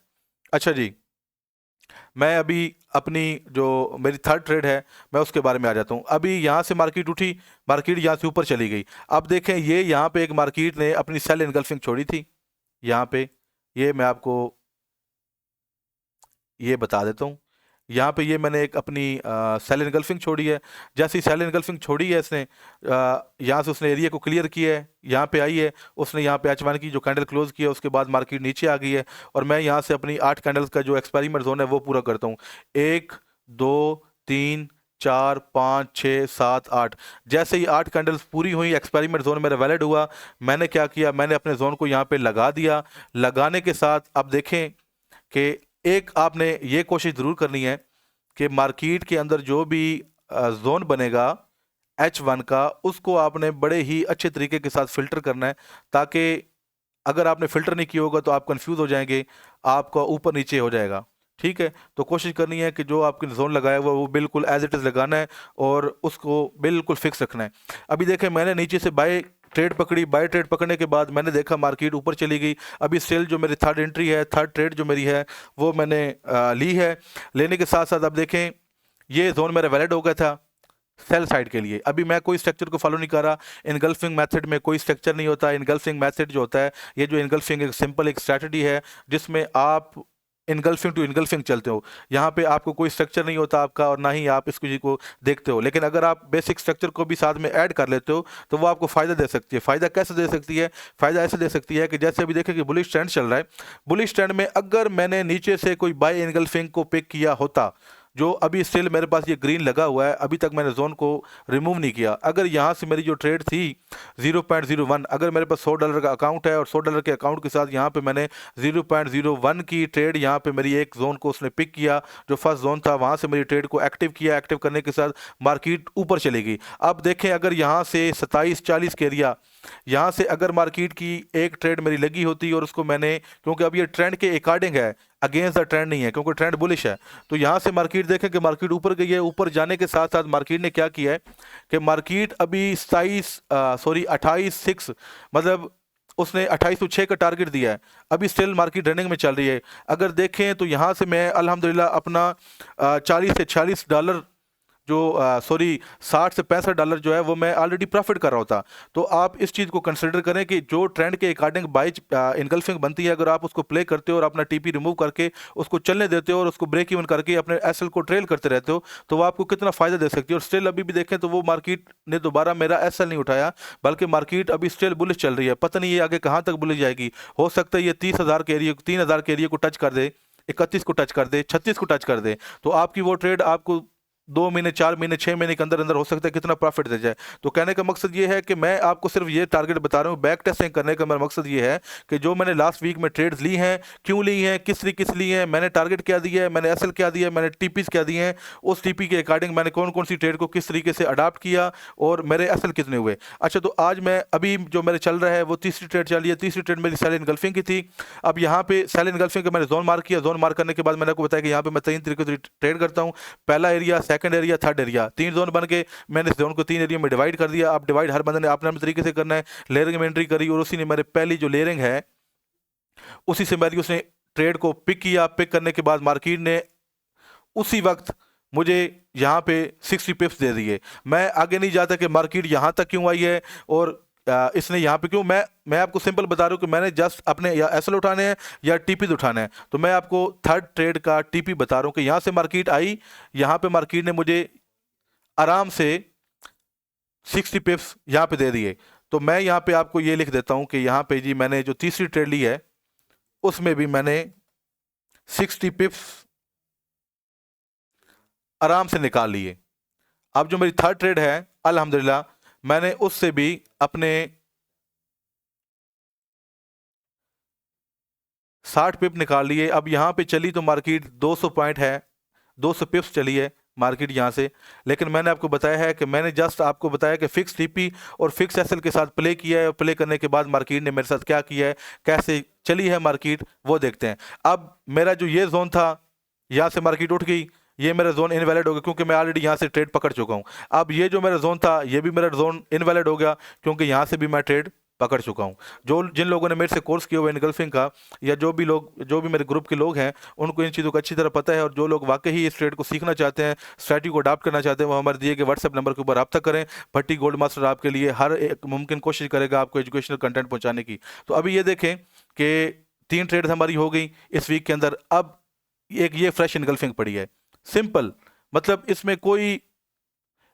A: अच्छा जी, मैं अभी अपनी जो मेरी थर्ड ट्रेड है मैं उसके बारे में आ जाता हूँ। अभी यहाँ से मार्केट उठी, मार्केट यहाँ से ऊपर चली गई। अब देखें ये यहाँ पे एक मार्केट ने अपनी सेल इनगल्फिंग छोड़ी थी, यहाँ पे ये मैं आपको ये बता देता हूँ। यहाँ पे ये मैंने एक अपनी सेल इनगल्फिंग छोड़ी है। जैसे ही सेल इनगल्फिंग छोड़ी है इसने, यहाँ से उसने एरिया को क्लियर किया है, यहाँ पे आई है, उसने यहाँ पे H1 की जो कैंडल क्लोज किया उसके बाद मार्केट नीचे आ गई है और मैं यहाँ से अपनी 8 कैंडल्स का जो एक्सपेरिमेंट जोन है वो पूरा करता हूँ। 1 2 3 4 5 6 7 8, जैसे ही 8 कैंडल्स पूरी हुई, एक्सपेरिमेंट जोन मेरा वैलिड हुआ, मैंने क्या किया, मैंने अपने जोन को यहाँ पे लगा दिया। लगाने के साथ अब देखें कि एक आपने ये कोशिश ज़रूर करनी है कि मार्केट के अंदर जो भी जोन बनेगा H1 का, उसको आपने बड़े ही अच्छे तरीके के साथ फिल्टर करना है, ताकि अगर आपने फिल्टर नहीं किया होगा तो आप कंफ्यूज हो जाएंगे, आपका ऊपर नीचे हो जाएगा। ठीक है, तो कोशिश करनी है कि जो आपने जोन लगाया हुआ वो बिल्कुल एज इट इज़ लगाना है और उसको बिल्कुल फिक्स रखना है। अभी देखें मैंने नीचे से बाय ट्रेड पकड़ी, बाय ट्रेड पकड़ने के बाद मैंने देखा मार्केट ऊपर चली गई। अभी स्टिल जो मेरी थर्ड एंट्री है, थर्ड ट्रेड जो मेरी है वो मैंने ली है। लेने के साथ साथ अब देखें ये जोन मेरा वैलिड हो गया था सेल साइड के लिए। अभी मैं कोई स्ट्रक्चर को फॉलो नहीं कर रहा, इनगल्फिंग मेथड में कोई स्ट्रक्चर नहीं होता। इनगल्फिंग मेथड जो होता है, ये जो इनगल्फिंग एक सिंपल एक स्ट्रैटेजी है जिसमें आप इनगल्फिंग टू इनगल्फिंग चलते हो। यहाँ पे आपको कोई स्ट्रक्चर नहीं होता आपका और ना ही आप इसको चीज़ को देखते हो, लेकिन अगर आप बेसिक स्ट्रक्चर को भी साथ में ऐड कर लेते हो तो वो आपको फ़ायदा दे सकती है। फ़ायदा कैसे दे सकती है? फ़ायदा ऐसे दे सकती है कि जैसे अभी देखें कि बुलिश ट्रेंड चल रहा है, बुलिश ट्रेंड में अगर मैंने नीचे से कोई बाय इनगल्फिंग को पिक किया होता, जो अभी स्टिल मेरे पास ये ग्रीन लगा हुआ है, अभी तक मैंने जोन को रिमूव नहीं किया, अगर यहाँ से मेरी जो ट्रेड थी 0.01, अगर मेरे पास $100 का अकाउंट है और $100 के अकाउंट के साथ यहाँ पे मैंने 0.01 की ट्रेड, यहाँ पे मेरी एक जोन को उसने पिक किया जो फर्स्ट जोन था, वहाँ से मेरी ट्रेड को एक्टिव किया। एक्टिव करने के साथ मार्केट ऊपर चली गई। अब देखें अगर यहाँ से 27-40 के एरिया यहाँ से अगर मार्केट की एक ट्रेड मेरी लगी होती और उसको मैंने, क्योंकि अब ये ट्रेंड के अकॉर्डिंग है, अगेंस्ट द ट्रेंड नहीं है, क्योंकि ट्रेंड बुलिश है, तो यहाँ से मार्केट देखें कि मार्केट ऊपर गई है। ऊपर जाने के साथ साथ मार्केट ने क्या किया है कि मार्केट अभी 28.6, मतलब उसने 2806 का टारगेट दिया है। अभी स्टिल मार्केट रनिंग में चल रही है। अगर देखें तो यहाँ से मैं अल्हम्दुलिल्लाह अपना 40 से 46 डॉलर जो 60 से 65 डॉलर जो है वो मैं ऑलरेडी प्रॉफिट कर रहा होता। तो आप इस चीज़ को कंसिडर करें कि जो ट्रेंड के अकॉर्डिंग बाई इनगल्फिंग बनती है, अगर आप उसको प्ले करते हो और अपना टीपी रिमूव करके उसको चलने देते हो और उसको ब्रेक इवन करके अपने एसएल को ट्रेल करते रहते हो, तो वो आपको कितना फ़ायदा दे सकती है। और स्टिल अभी भी देखें तो वो मार्केट ने दोबारा मेरा एसएल नहीं उठाया, बल्कि मार्केट अभी स्टिल बुलिश चल रही है। पता नहीं ये आगे कहाँ तक बुलिश जाएगी। हो सकता है ये 30,000 के एरिया 3,000 के एरिया को टच कर दे, 31 को टच कर दे, 36 को टच कर दे, तो आपकी वो ट्रेड आपको 2 महीने, 4 महीने, 6 महीने के अंदर अंदर हो सकता है कितना प्रॉफिट दे जाए। तो कहने का मकसद ये है कि मैं आपको सिर्फ ये टारगेट बता रहा हूँ। बैक टेस्टिंग करने का मेरा मकसद ये है कि जो मैंने लास्ट वीक में ट्रेड्स ली हैं, क्यों ली हैं, किस तरीके से ली हैं, मैंने टारगेट क्या दिया है, मैंने एसएल क्या दिया है, मैंने टीपीज क्या दिए हैं, उस टीपी के अकॉर्डिंग मैंने कौन कौन सी ट्रेड को किस तरीके से अडाप्ट किया और मेरे एसएल कितने हुए। अच्छा, तो आज मैं अभी जो मेरे चल रहा है वो तीसरी ट्रेड चल रही है। तीसरी ट्रेड मेरी सेल इनगल्फिंग की थी। अब यहाँ पे सेल इनगल्फिंग का मैंने जोन मार्क किया। जोन मार्क करने के बाद मैंने आपको बताया कि यहाँ पे मैं 3 तरीके से ट्रेड करता हूँ। पहला area, second area, third area, 3 zone बन के मैंने इस जोन को 3 एरिया में डिवाइड कर दिया। अब डिवाइड हर बंदे ने अपने अपने तरीके से करना है। लेयरिंग में एंट्री करी और उसी ने मेरे पहली जो लेयरिंग है उसी से मेरी उसने ट्रेड को पिक किया। पिक करने के बाद मार्केट ने उसी वक्त मुझे यहाँ पे 60 पिप्स दे दिए। मैं आगे नहीं जाता कि मार्केट यहाँ तक क्यों आई है और इसने यहाँ पे क्यों। मैं आपको सिंपल बता रहा हूँ कि मैंने जस्ट अपने या एसएल उठाने हैं या टीपीज उठाने हैं। तो मैं आपको थर्ड ट्रेड का टीपी बता रहा हूँ कि यहाँ से मार्केट आई, यहाँ पे मार्केट ने मुझे आराम से 60 पिप्स यहाँ पे दे दिए। तो मैं यहाँ पे आपको ये लिख देता हूँ कि यहाँ पे जी मैंने जो तीसरी ट्रेड ली है उसमें भी मैंने 60 पिप्स आराम से निकाल लिए। अब जो मेरी थर्ड ट्रेड है अल्हम्दुलिल्लाह मैंने उससे भी अपने 60 पिप निकाल लिए। अब यहाँ पे चली तो मार्केट 200 पॉइंट है, 200 पिप्स चली है मार्केट यहाँ से। लेकिन मैंने आपको बताया है कि मैंने जस्ट आपको बताया कि फिक्स टीपी और फिक्स एसएल के साथ प्ले किया है। प्ले करने के बाद मार्केट ने मेरे साथ क्या किया है, कैसे चली है मार्केट, वो देखते हैं। अब मेरा जो ये जोन था, यहाँ से मार्केट उठ गई, ये मेरा जोन इनवैलिड हो गया क्योंकि मैं ऑलरेडी यहाँ से ट्रेड पकड़ चुका हूँ। अब ये जो मेरा जोन था ये भी मेरा जोन इनवैलिड हो गया क्योंकि यहाँ से भी मैं ट्रेड पकड़ चुका हूँ। जो जिन लोगों ने मेरे से कोर्स किया हुआ है इनगल्फिंग का, या जो भी मेरे ग्रुप के लोग हैं, उनको इन चीज़ों को अच्छी तरह पता है। और जो लोग वाकई इस ट्रेड को सीखना चाहते हैं, स्ट्रैटेजी को अडाप्ट करना चाहते हैं, वो हमारे दिए गए व्हाट्सएप नंबर के ऊपर रब्ता करें। भट्टी गोल्ड मास्टर आपके लिए हर एक मुमकिन कोशिश करेगा आपको एजुकेशनल कंटेंट पहुँचाने की। तो अभी ये देखें कि 3 ट्रेड हमारी हो गई इस वीक के अंदर। अब एक ये फ्रेश इनगल्फिंग पड़ी है, सिंपल, मतलब इसमें कोई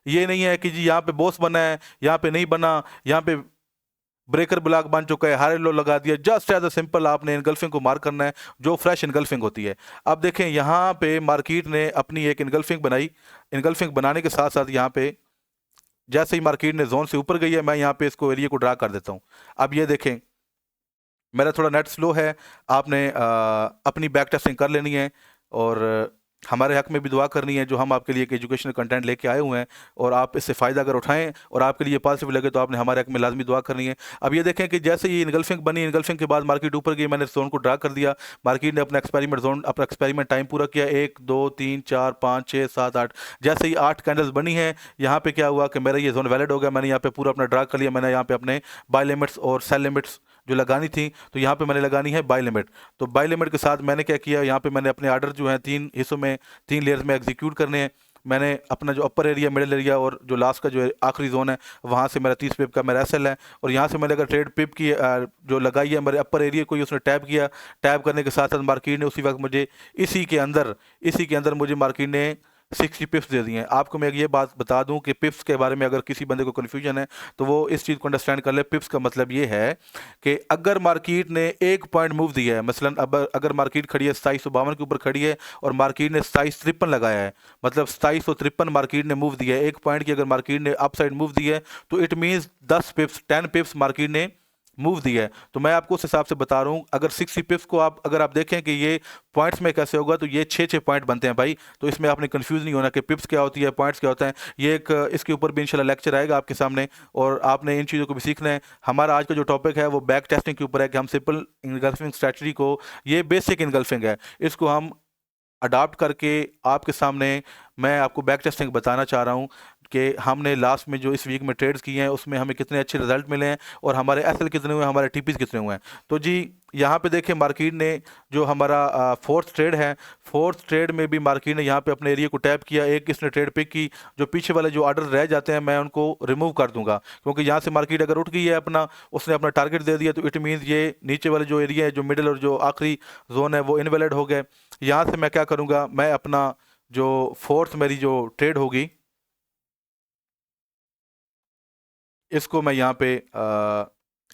A: ये नहीं है कि जी यहाँ पे बॉस बना है, यहाँ पे नहीं बना, यहाँ पे ब्रेकर ब्लॉक बन चुका है, हाई लो लगा दिया। जस्ट एज अ सिंपल आपने इनगल्फिंग को मार्क करना है जो फ्रेश इनगल्फिंग होती है। अब देखें यहाँ पे मार्केट ने अपनी एक इनगल्फिंग बनाई। इनगल्फिंग बनाने के साथ साथ यहाँ पे जैसे ही मार्केट ने जोन से ऊपर गई है, मैं यहाँ पे इसको एरिया को ड्रा कर देता हूँ। अब ये देखें मेरा थोड़ा नेट स्लो है, आपने अपनी बैक टेस्टिंग कर लेनी है और हमारे हक में भी दुआ करनी है जो हम आपके लिए एक एजुकेशनल कंटेंट लेके आए हुए हैं। और आप इससे फ़ायदा अगर उठाएं और आपके लिए पॉजिटिव लगे तो आपने हमारे हक में लाजमी दुआ करनी है। अब ये देखें कि जैसे ये इनगल्फिंग बनी, इनगल्फिंग के बाद मार्केट ऊपर गई, मैंने जोन को ड्रा कर दिया। मार्केट ने अपना एक्सपेरिमेंट टाइम पूरा किया। 1 2 3 4 5 6 7 8, जैसे ही 8 कैंडल्स बनी हैं, यहाँ पे क्या हुआ कि मेरा ये जोन वैलिड हो गया। मैंने यहाँ पे पूरा अपना ड्रा कर लिया। मैंने यहाँ पे अपने बाय लिमिट्स और सेल लिमिट्स जो लगानी थी, तो यहाँ पे मैंने लगानी है बाय लिमिट। तो बाय लिमिट के साथ मैंने क्या किया, यहाँ पे मैंने अपने आर्डर जो हैं 3 हिस्सों में, 3 लेयर्स में एग्जीक्यूट करने हैं। मैंने अपना जो अपर एरिया, मिडिल एरिया और जो लास्ट का जो आखिरी जोन है, वहाँ से मेरा 30 पिप का मेरा एसएल है। और यहाँ से मैंने अगर ट्रेड पिप की जो लगाई है मेरे अपर एरिया को ही उसने टैप किया। टैप करने के साथ साथ मार्केट ने उसी वक्त मुझे इसी के अंदर मुझे मार्केट ने 60 पिप्स दे दिए हैं। आपको मैं ये बात बता दूं कि पिप्स के बारे में अगर किसी बंदे को कन्फ्यूजन है तो वो इस चीज़ को अंडरस्टैंड कर ले। पिप्स का मतलब ये है कि अगर मार्केट ने 1 पॉइंट मूव दिया है, मसलन अब अगर मार्केट खड़ी है 2752 के ऊपर खड़ी है और मार्केट ने 2753 लगाया है, मतलब 2753 मार्केट ने मूव दिया है, 1 पॉइंट की अगर मार्केट ने अप साइड मूव दी है, तो इट मीन्स 10 पिप्स 10 पिप्स मार्केट ने मूव दिया है, तो मैं आपको उस हिसाब से बता रहा हूँ। अगर 60 पिप्स को आप अगर आप देखें कि ये पॉइंट्स में कैसे होगा, तो ये 6 पॉइंट बनते हैं भाई। तो इसमें आपने कंफ्यूज नहीं होना कि पिप्स क्या होती है, पॉइंट्स क्या होता है। ये एक इसके ऊपर भी इंशाल्लाह लेक्चर आएगा आपके सामने, और आपने इन चीज़ों को भी सीखना है। हमारा आज का जो टॉपिक है वो बैक टेस्टिंग के ऊपर है, कि हम सिंपल इनगल्फिंग स्ट्रैटेजी को, ये बेसिक इनगल्फिंग है, इसको हम अडाप्ट करके आपके सामने मैं आपको बैक टेस्टिंग बताना चाह रहा हूँ कि हमने लास्ट में जो इस वीक में ट्रेड्स किए हैं उसमें हमें कितने अच्छे रिजल्ट मिले हैं, और हमारे एसएल कितने हुए हैं, हमारे टीपीज कितने हुए हैं। तो जी यहाँ पे देखें, मार्केट ने जो हमारा फोर्थ ट्रेड है, फोर्थ ट्रेड में भी मार्केट ने यहाँ पे अपने एरिया को टैप किया, एक इसने ट्रेड पिक की। जो पीछे वाले जो ऑर्डर रह जाते हैं मैं उनको रिमूव कर दूंगा, क्योंकि यहाँ से मार्केट अगर उठ गई है अपना, उसने अपना टारगेट दे दिया, तो इट मीन्स ये नीचे वाले जो एरिया है, जो मिडिल और जो आखिरी जोन है, वो इनवैलिड हो गए। यहाँ से मैं क्या करूँगा, मैं अपना जो फोर्थ मेरी जो ट्रेड होगी, इसको मैं यहाँ पे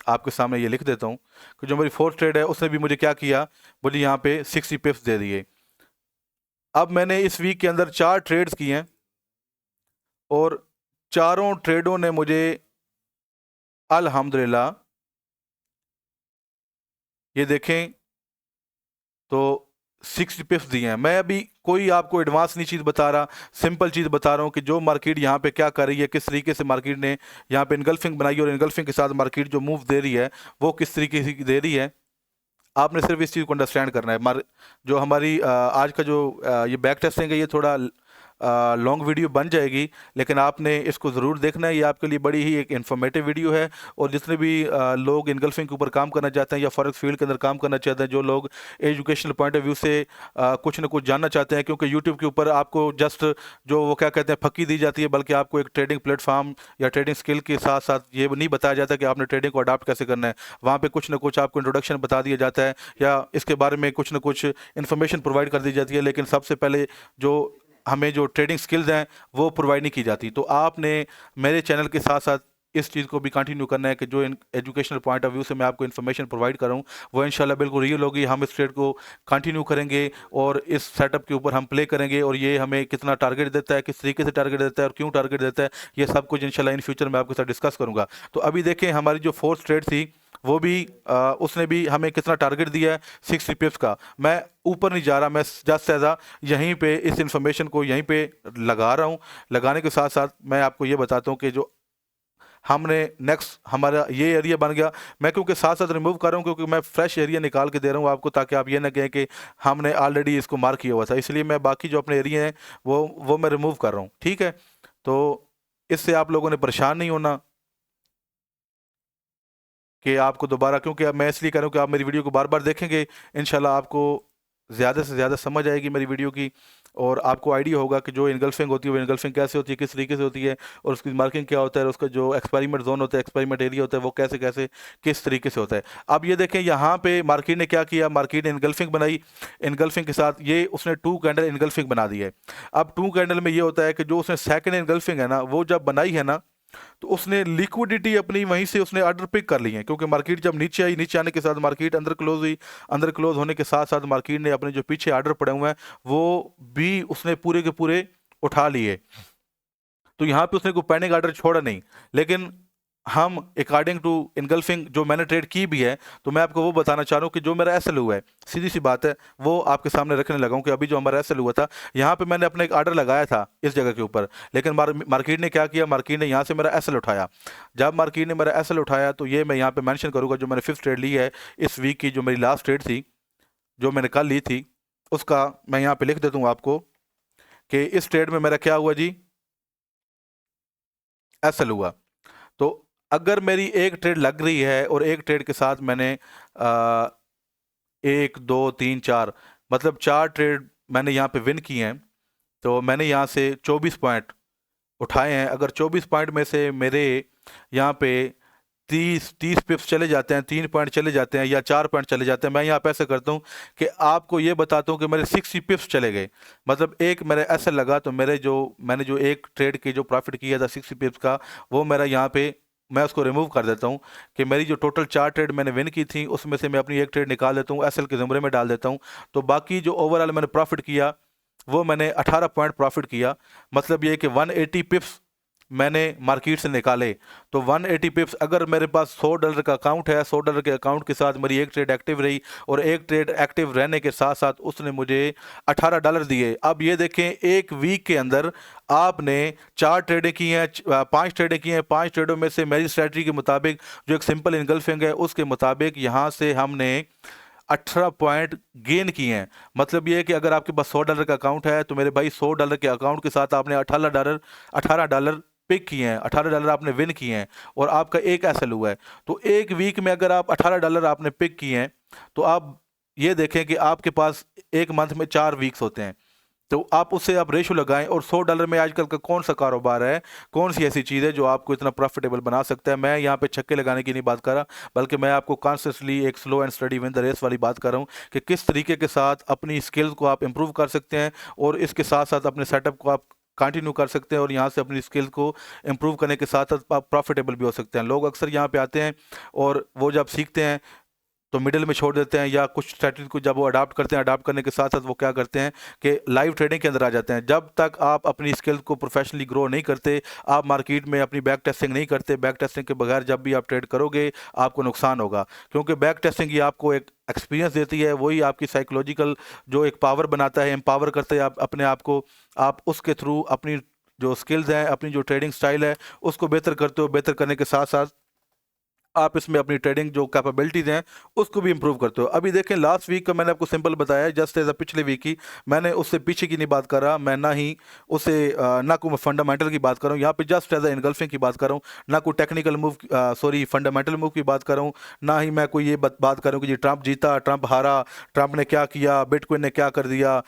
A: आपके सामने ये लिख देता हूँ कि जो मेरी फोर्थ ट्रेड है उसने भी मुझे क्या किया, मुझे यहाँ पे 60 पिप्स दे दिए। अब मैंने इस वीक के अंदर 4 ट्रेड्स किए हैं, और चारों ट्रेडों ने मुझे अल्हम्दुलिल्लाह, ये देखें तो 60 पिप्स दिए हैं। मैं अभी कोई आपको एडवांस नहीं चीज़ बता रहा, सिंपल चीज़ बता रहा हूँ कि जो मार्केट यहाँ पे क्या कर रही है, किस तरीके से मार्केट ने यहाँ पे इनगल्फिंग बनाई है, और इनगल्फिंग के साथ मार्केट जो मूव दे रही है वो किस तरीके से दे रही है। आपने सिर्फ इस चीज़ को अंडरस्टैंड करना है। जो हमारी आज का जो ये बैक टेस्टिंग है, ये थोड़ा लॉन्ग वीडियो बन जाएगी, लेकिन आपने इसको ज़रूर देखना है। ये आपके लिए बड़ी ही एक इन्फॉर्मेटिव वीडियो है, और जितने भी लोग इनगल्फिंग के ऊपर काम करना चाहते हैं या फॉरेक्स फील्ड के अंदर काम करना चाहते हैं, जो लोग एजुकेशनल पॉइंट ऑफ व्यू से कुछ ना कुछ जानना चाहते हैं, क्योंकि यूट्यूब के ऊपर आपको जस्ट जो वो क्या कहते हैं फक्की दी जाती है, बल्कि आपको एक ट्रेडिंग प्लेटफॉर्म या ट्रेडिंग स्किल के साथ साथ ये नहीं बताया जाता कि आपने ट्रेडिंग को अडाप्ट कैसे करना है। वहाँ पे कुछ ना कुछ आपको इंट्रोडक्शन बता दिया जाता है, या इसके बारे में कुछ ना कुछ इन्फॉर्मेशन प्रोवाइड कर दी जाती है, लेकिन सबसे पहले जो हमें जो ट्रेडिंग स्किल्स हैं वो प्रोवाइड नहीं की जाती। तो आपने मेरे चैनल के साथ साथ इस चीज़ को भी कंटिन्यू करना है कि जो in educational point of view से मैं आपको इन्फॉर्मेशन प्रोवाइड करूं, वो इंशाल्लाह बिल्कुल रियल होगी। हम इस ट्रेड को कंटिन्यू करेंगे, और इस सेटअप के ऊपर हम प्ले करेंगे, और ये हमें कितना टारगेट देता है, किस तरीके से टारगेट देता है, और क्यों टारगेट देता है, ये सब कुछ इंशाल्लाह इन फ्यूचर में आपके साथ डिस्कस करूँगा। तो अभी देखें, हमारी जो फोर्थ ट्रेड थी वो भी उसने भी हमें कितना टारगेट दिया है, 60 पिप्स का। मैं ऊपर नहीं जा रहा, मैं ज़्यादा से ज़्यादा यहीं पे इस इंफॉर्मेशन को यहीं पे लगा रहा हूँ। लगाने के साथ साथ मैं आपको ये बताता हूँ कि जो हमने नेक्स्ट हमारा ये एरिया बन गया, मैं क्योंकि साथ साथ रिमूव कर रहा हूँ, क्योंकि मैं फ्रेश एरिया निकाल के दे रहा हूँ आपको, ताकि आप ये ना कहें कि हमने ऑलरेडी इसको मार्क किया हुआ था। इसलिए मैं बाकी जो अपने एरिया हैं वो मैं रिमूव कर रहा हूँ, ठीक है। तो इससे आप लोगों ने परेशान नहीं होना कि आपको दोबारा, क्योंकि अब मैं इसलिए कह रहा हूँ कि आप मेरी वीडियो को बार बार देखेंगे, इंशाल्लाह आपको ज़्यादा से ज़्यादा समझ आएगी मेरी वीडियो की, और आपको आइडिया होगा कि जो इनगल्फिंग होती है वो इनगल्फिंग कैसे होती है, किस तरीके से होती है, और उसकी मार्किंग क्या होता है, और उसका जो एक्सपेरिमेंट जोन होता है, एक्सपेरिमेंट एरिया होता है, वो कैसे कैसे किस तरीके से होता है। अब ये देखें, यहाँ पे मार्केट ने क्या किया, मार्केट ने इनगल्फिंग बनाई, इनगल्फिंग के साथ ये उसने 2 कैंडल इनगल्फिंग बना दी है। अब 2 कैंडल में ये होता है कि जो उसने सेकेंड इनगल्फिंग है ना, वो जब बनाई है ना, तो उसने लिक्विडिटी अपनी वहीं से उसने ऑर्डर पिक कर ली है, क्योंकि मार्केट जब नीचे आई, नीचे आने के साथ मार्केट अंदर क्लोज हुई, अंदर क्लोज होने के साथ साथ मार्केट ने अपने जो पीछे ऑर्डर पड़े हुए हैं वो भी उसने पूरे के पूरे उठा लिए। तो यहाँ पे उसने कोई पेंडिंग ऑर्डर छोड़ा नहीं। लेकिन हम अकॉर्डिंग टू इनगल्फिंग जो मैंने ट्रेड की भी है, तो मैं आपको वो बताना चाह रहा हूँ कि जो मेरा एसएल हुआ है, सीधी सी बात है, वो आपके सामने रखने लगा हूँ कि अभी जो हमारा एसएल हुआ था, यहाँ पे मैंने अपना एक ऑर्डर लगाया था इस जगह के ऊपर, लेकिन मार्केट ने क्या किया, मार्केट ने यहाँ से मेरा एसएल उठाया। जब मार्केट ने मेरा एसएल उठाया, तो ये मैं यहाँ पे मेंशन करूँगा, जो मैंने फिफ्थ ट्रेड ली है इस वीक की, जो मेरी लास्ट ट्रेड थी, जो मैंने कल ली थी, उसका मैं यहाँ पे लिख देता हूँ आपको कि इस ट्रेड में मेरा क्या हुआ जी, एसएल हुआ। तो अगर मेरी एक ट्रेड लग रही है, और एक ट्रेड के साथ मैंने 1 2 3 4 मतलब 4 ट्रेड मैंने यहाँ पे विन किए हैं, तो मैंने यहाँ से 24 पॉइंट उठाए हैं। अगर 24 पॉइंट में से मेरे यहाँ पे 30 पिप्स चले जाते हैं, 3 पॉइंट चले जाते हैं, या 4 पॉइंट चले जाते हैं, मैं यहाँ पे ऐसा करता हूँ कि आपको ये बताता हूँ कि मेरे 60 पिप्स चले गए, मतलब एक मेरे ऐसा लगा, तो मैंने जो एक ट्रेड की जो प्रॉफिट किया था 60 पिप्स का, वो मेरा यहाँ पे मैं उसको रिमूव कर देता हूँ, कि मेरी जो टोटल 4 ट्रेड मैंने विन की थी, उसमें से मैं अपनी एक ट्रेड निकाल देता हूँ, एसएल के ज़ुमरे में डाल देता हूँ। तो बाकी जो ओवरऑल मैंने प्रॉफिट किया, वो मैंने 18 पॉइंट प्रॉफिट किया। मतलब ये कि 180 पिप्स मैंने मार्केट से निकाले तो 180 पिप्स, अगर मेरे पास $100 का अकाउंट है, $100 के अकाउंट के साथ मेरी एक ट्रेड एक्टिव रही और एक ट्रेड एक्टिव रहने के साथ साथ उसने मुझे $18 दिए। अब ये देखें, एक वीक के अंदर आपने 4 ट्रेडें की हैं, 5 ट्रेडें की हैं, 5 ट्रेडों में से मेरी स्ट्रेटजी के मुताबिक जो एक सिंपल इनगल्फिंग है उसके मुताबिक यहाँ से हमने 18 पॉइंट गेन किए हैं। मतलब ये है कि अगर आपके पास $100 का अकाउंट है तो मेरे भाई $100 के अकाउंट के साथ आपने $18 पिक किए हैं, $18 आपने विन किए हैं और आपका एक एसएल हुआ है। तो एक वीक में अगर आप $18 आपने पिक किए हैं तो आप ये देखें कि आपके पास एक मंथ में 4 वीक्स होते हैं, तो आप उससे आप रेशो लगाएं। और $100 में आजकल का कौन सा कारोबार है, कौन सी ऐसी चीज़ है जो आपको इतना प्रॉफिटेबल बना सकता है। मैं यहाँ पे छक्के लगाने की नहीं बात कर रहा, बल्कि मैं आपको कॉन्शियसली एक slow and steady win the race वाली बात कर रहा हूँ कि किस तरीके के साथ अपनी स्किल्स को आप इंप्रूव कर सकते हैं और इसके साथ साथ अपने सेटअप को आप कंटिन्यू कर सकते हैं और यहाँ से अपनी स्किल्स को इंप्रूव करने के साथ साथ आप प्रॉफिटेबल भी हो सकते हैं। लोग अक्सर यहाँ पे आते हैं और वो जब सीखते हैं तो मिडिल में छोड़ देते हैं या कुछ स्ट्रैटेजी को जब वो अडाप्ट करते हैं, अडाप्ट करने के साथ साथ वो क्या करते हैं कि लाइव ट्रेडिंग के अंदर आ जाते हैं। जब तक आप अपनी स्किल को प्रोफेशनली ग्रो नहीं करते, आप मार्केट में अपनी बैक टेस्टिंग नहीं करते, बैक टेस्टिंग के बगैर जब भी आप ट्रेड करोगे आपको नुकसान होगा, क्योंकि बैक टेस्टिंग ही आपको एक एक्सपीरियंस देती है, वही आपकी साइकोलॉजिकल जो एक पावर बनाता है, एम्पावर करते हैं आप अपने आप को। आप उसके थ्रू अपनी जो स्किल्स हैं, अपनी जो ट्रेडिंग स्टाइल है उसको बेहतर करते हो। बेहतर करने के साथ साथ आप इसमें अपनी ट्रेडिंग जो कैपेबिलिटीज़ हैं उसको भी इंप्रूव करते हो। अभी देखें, लास्ट वीक का मैंने आपको सिंपल बताया, जस्ट एज अ पिछले वीक की, मैंने उससे पीछे की नहीं बात कर रहा, मैं ना ही उससे ना कोई फंडामेंटल की बात कर रहा हूँ, यहाँ पे जस्ट एज अ इनगल्फिंग की बात कर रहा हूँ, ना कोई technical move sorry fundamental move की बात कर रहा हूँ, ना ही मैं कोई ये बात कर रहा हूँ कि जी ट्रंप जीता, ट्रंप हारा, ट्रंप ने क्या किया, बिटकॉइन ने क्या कर दिया,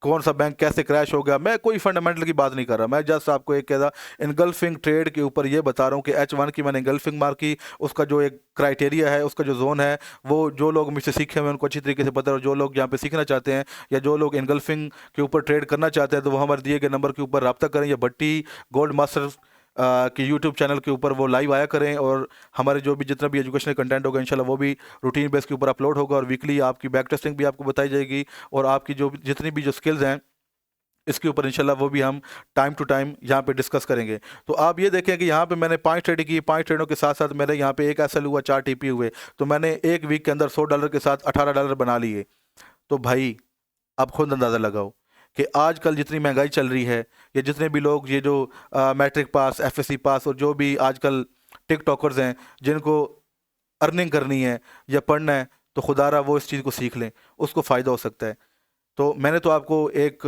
A: कौन सा बैंक कैसे क्रैश हो गया। मैं कोई फंडामेंटल की बात नहीं कर रहा, मैं जस्ट आपको एक कहता इनगल्फिंग ट्रेड के ऊपर ये बता रहा हूँ कि H1 की मैंने इनगल्फिंग मार की, उसका जो एक क्राइटेरिया है, उसका जो जोन है, वो जो लोग मुझसे सीखे हुए उनको अच्छी तरीके से पता है, और जो लोग यहाँ पे सीखना चाहते हैं या जो लोग इनगल्फिंग के ऊपर ट्रेड करना चाहते हैं तो वो हमारे दिए गए नंबर के ऊपर रब्ता करें या भट्टी गोल्ड मास्टर कि यूट्यूब चैनल के ऊपर वो लाइव आया करें, और हमारे जो भी जितना भी एजुकेशनल कंटेंट होगा इंशाल्लाह वो भी रूटीन बेस के ऊपर अपलोड होगा, और वीकली आपकी बैक टेस्टिंग भी आपको बताई जाएगी, और आपकी जो जितनी भी जो स्किल्स हैं इसके ऊपर इंशाल्लाह वो भी हम टाइम टू टाइम यहाँ पे डिस्कस करेंगे। तो आप ये देखें कि यहाँ पे मैंने 5 ट्रेड की, 5 ट्रेडों के साथ साथ मेरे यहाँ पे एक एसएल हुआ, 4 टीपी हुए, तो मैंने एक वीक के अंदर $100 के साथ $18 बना लिए। तो भाई आप खुद अंदाज़ा लगाओ कि आजकल जितनी महंगाई चल रही है, या जितने भी लोग ये जो मैट्रिक पास, एफएससी पास, और जो भी आजकल टिकटॉकर्स हैं जिनको अर्निंग करनी है या पढ़ना है, तो खुदारा वो इस चीज़ को सीख लें, उसको फ़ायदा हो सकता है। तो मैंने तो आपको एक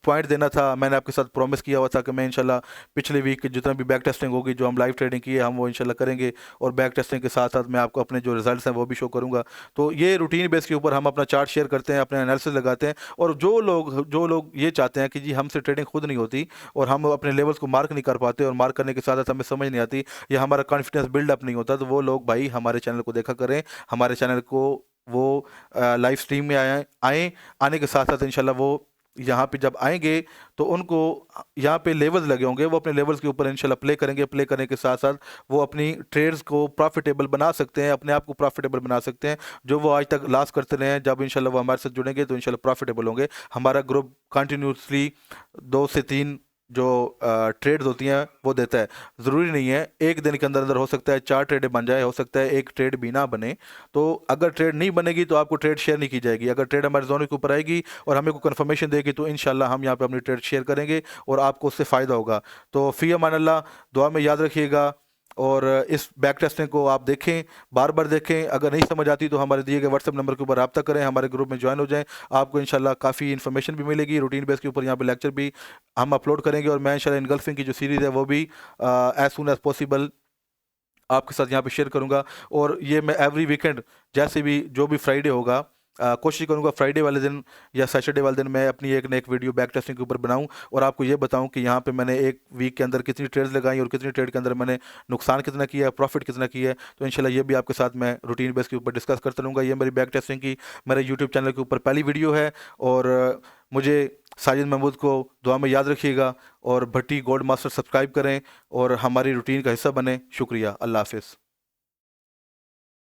A: पॉइंट देना था, मैंने आपके साथ प्रॉमिस किया हुआ था कि मैं इंशाल्लाह पिछले वीक की जितना भी बैक टेस्टिंग होगी, जो हम लाइव ट्रेडिंग की है, हम वो इंशाल्लाह करेंगे, और बैक टेस्टिंग के साथ साथ मैं आपको अपने जो रिजल्ट्स हैं वो भी शो करूंगा। तो ये रूटीन बेस के ऊपर हम अपना चार्ट शेयर करते हैं, अपने एनालिसिस लगाते हैं, और जो लोग ये चाहते हैं कि जी हमसे ट्रेडिंग खुद नहीं होती और हम अपने लेवल्स को मार्क नहीं कर पाते, और मार्क करने के साथ साथ हमें समझ नहीं आती या हमारा कॉन्फिडेंस बिल्डअप नहीं होता, तो वो लोग भाई हमारे चैनल को देखा करें। हमारे चैनल को वो लाइव स्ट्रीम में आए आने के साथ साथ इंशाल्लाह वो यहाँ पे जब आएंगे तो उनको यहाँ पे लेवल्स लगे होंगे, वो अपने लेवल्स के ऊपर इंशाल्लाह प्ले करेंगे। प्ले करने के साथ साथ वो अपनी ट्रेड्स को प्रॉफिटेबल बना सकते हैं, अपने आप को प्रॉफिटेबल बना सकते हैं, जो वो आज तक लॉस करते रहे हैं। जब इंशाल्लाह वो हमारे साथ जुड़ेंगे तो इंशाल्लाह प्रॉफिटेबल होंगे। हमारा ग्रुप कंटिन्यूसली 2 से 3 जो ट्रेड्स होती हैं वो देता है। ज़रूरी नहीं है एक दिन के अंदर अंदर, हो सकता है 4 ट्रेडें बन जाए, हो सकता है एक ट्रेड भी ना बने। तो अगर ट्रेड नहीं बनेगी तो आपको ट्रेड शेयर नहीं की जाएगी। अगर ट्रेड हमारे जोन के ऊपर आएगी और हमें को कंफर्मेशन देगी तो इंशाल्लाह हम यहाँ पे अपनी ट्रेड शेयर करेंगे और आपको उससे फ़ायदा होगा। तो फ़ी अमान अल्लाह, दुआ में याद रखिएगा, और इस बैक टेस्टिंग को आप देखें, बार बार देखें। अगर नहीं समझ आती तो हमारे दिए गए व्हाट्सएप नंबर के ऊपर रब्ता करें, हमारे ग्रुप में ज्वाइन हो जाएं, आपको इंशाल्लाह काफ़ी इन्फॉर्मेशन भी मिलेगी। रूटीन बेस के ऊपर यहाँ पे लेक्चर भी हम अपलोड करेंगे, और मैं इंशाल्लाह इनगल्फिंग की जो सीरीज़ है वो भी एज सून एज पॉसिबल आपके साथ यहाँ पे शेयर करूँगा। और ये मैं एवरी वीकेंड जैसे भी जो भी फ्राइडे होगा, कोशिश करूँगा फ्राइडे वाले दिन या सैटरडे वाले दिन मैं अपनी एक ना एक वीडियो बैक टेस्टिंग के ऊपर बनाऊँ, और आपको ये बताऊँ कि यहाँ पे मैंने एक वीक के अंदर कितनी ट्रेड्स लगाई और कितनी ट्रेड के अंदर मैंने नुकसान कितना किया है, प्रॉफिट कितना किया है। तो इंशाल्लाह ये भी आपके साथ मैं रूटीन बेस के ऊपर डिस्कस करता रहूँगा। ये मेरी बैक टेस्टिंग की मेरे यूट्यूब चैनल के ऊपर पहली वीडियो है, और मुझे साजिद महमूद को दुआ में याद रखिएगा, और भट्टी गोल्ड मास्टर सब्सक्राइब करें और हमारी रूटीन का हिस्सा बने। शुक्रिया, अल्लाह हाफिज़।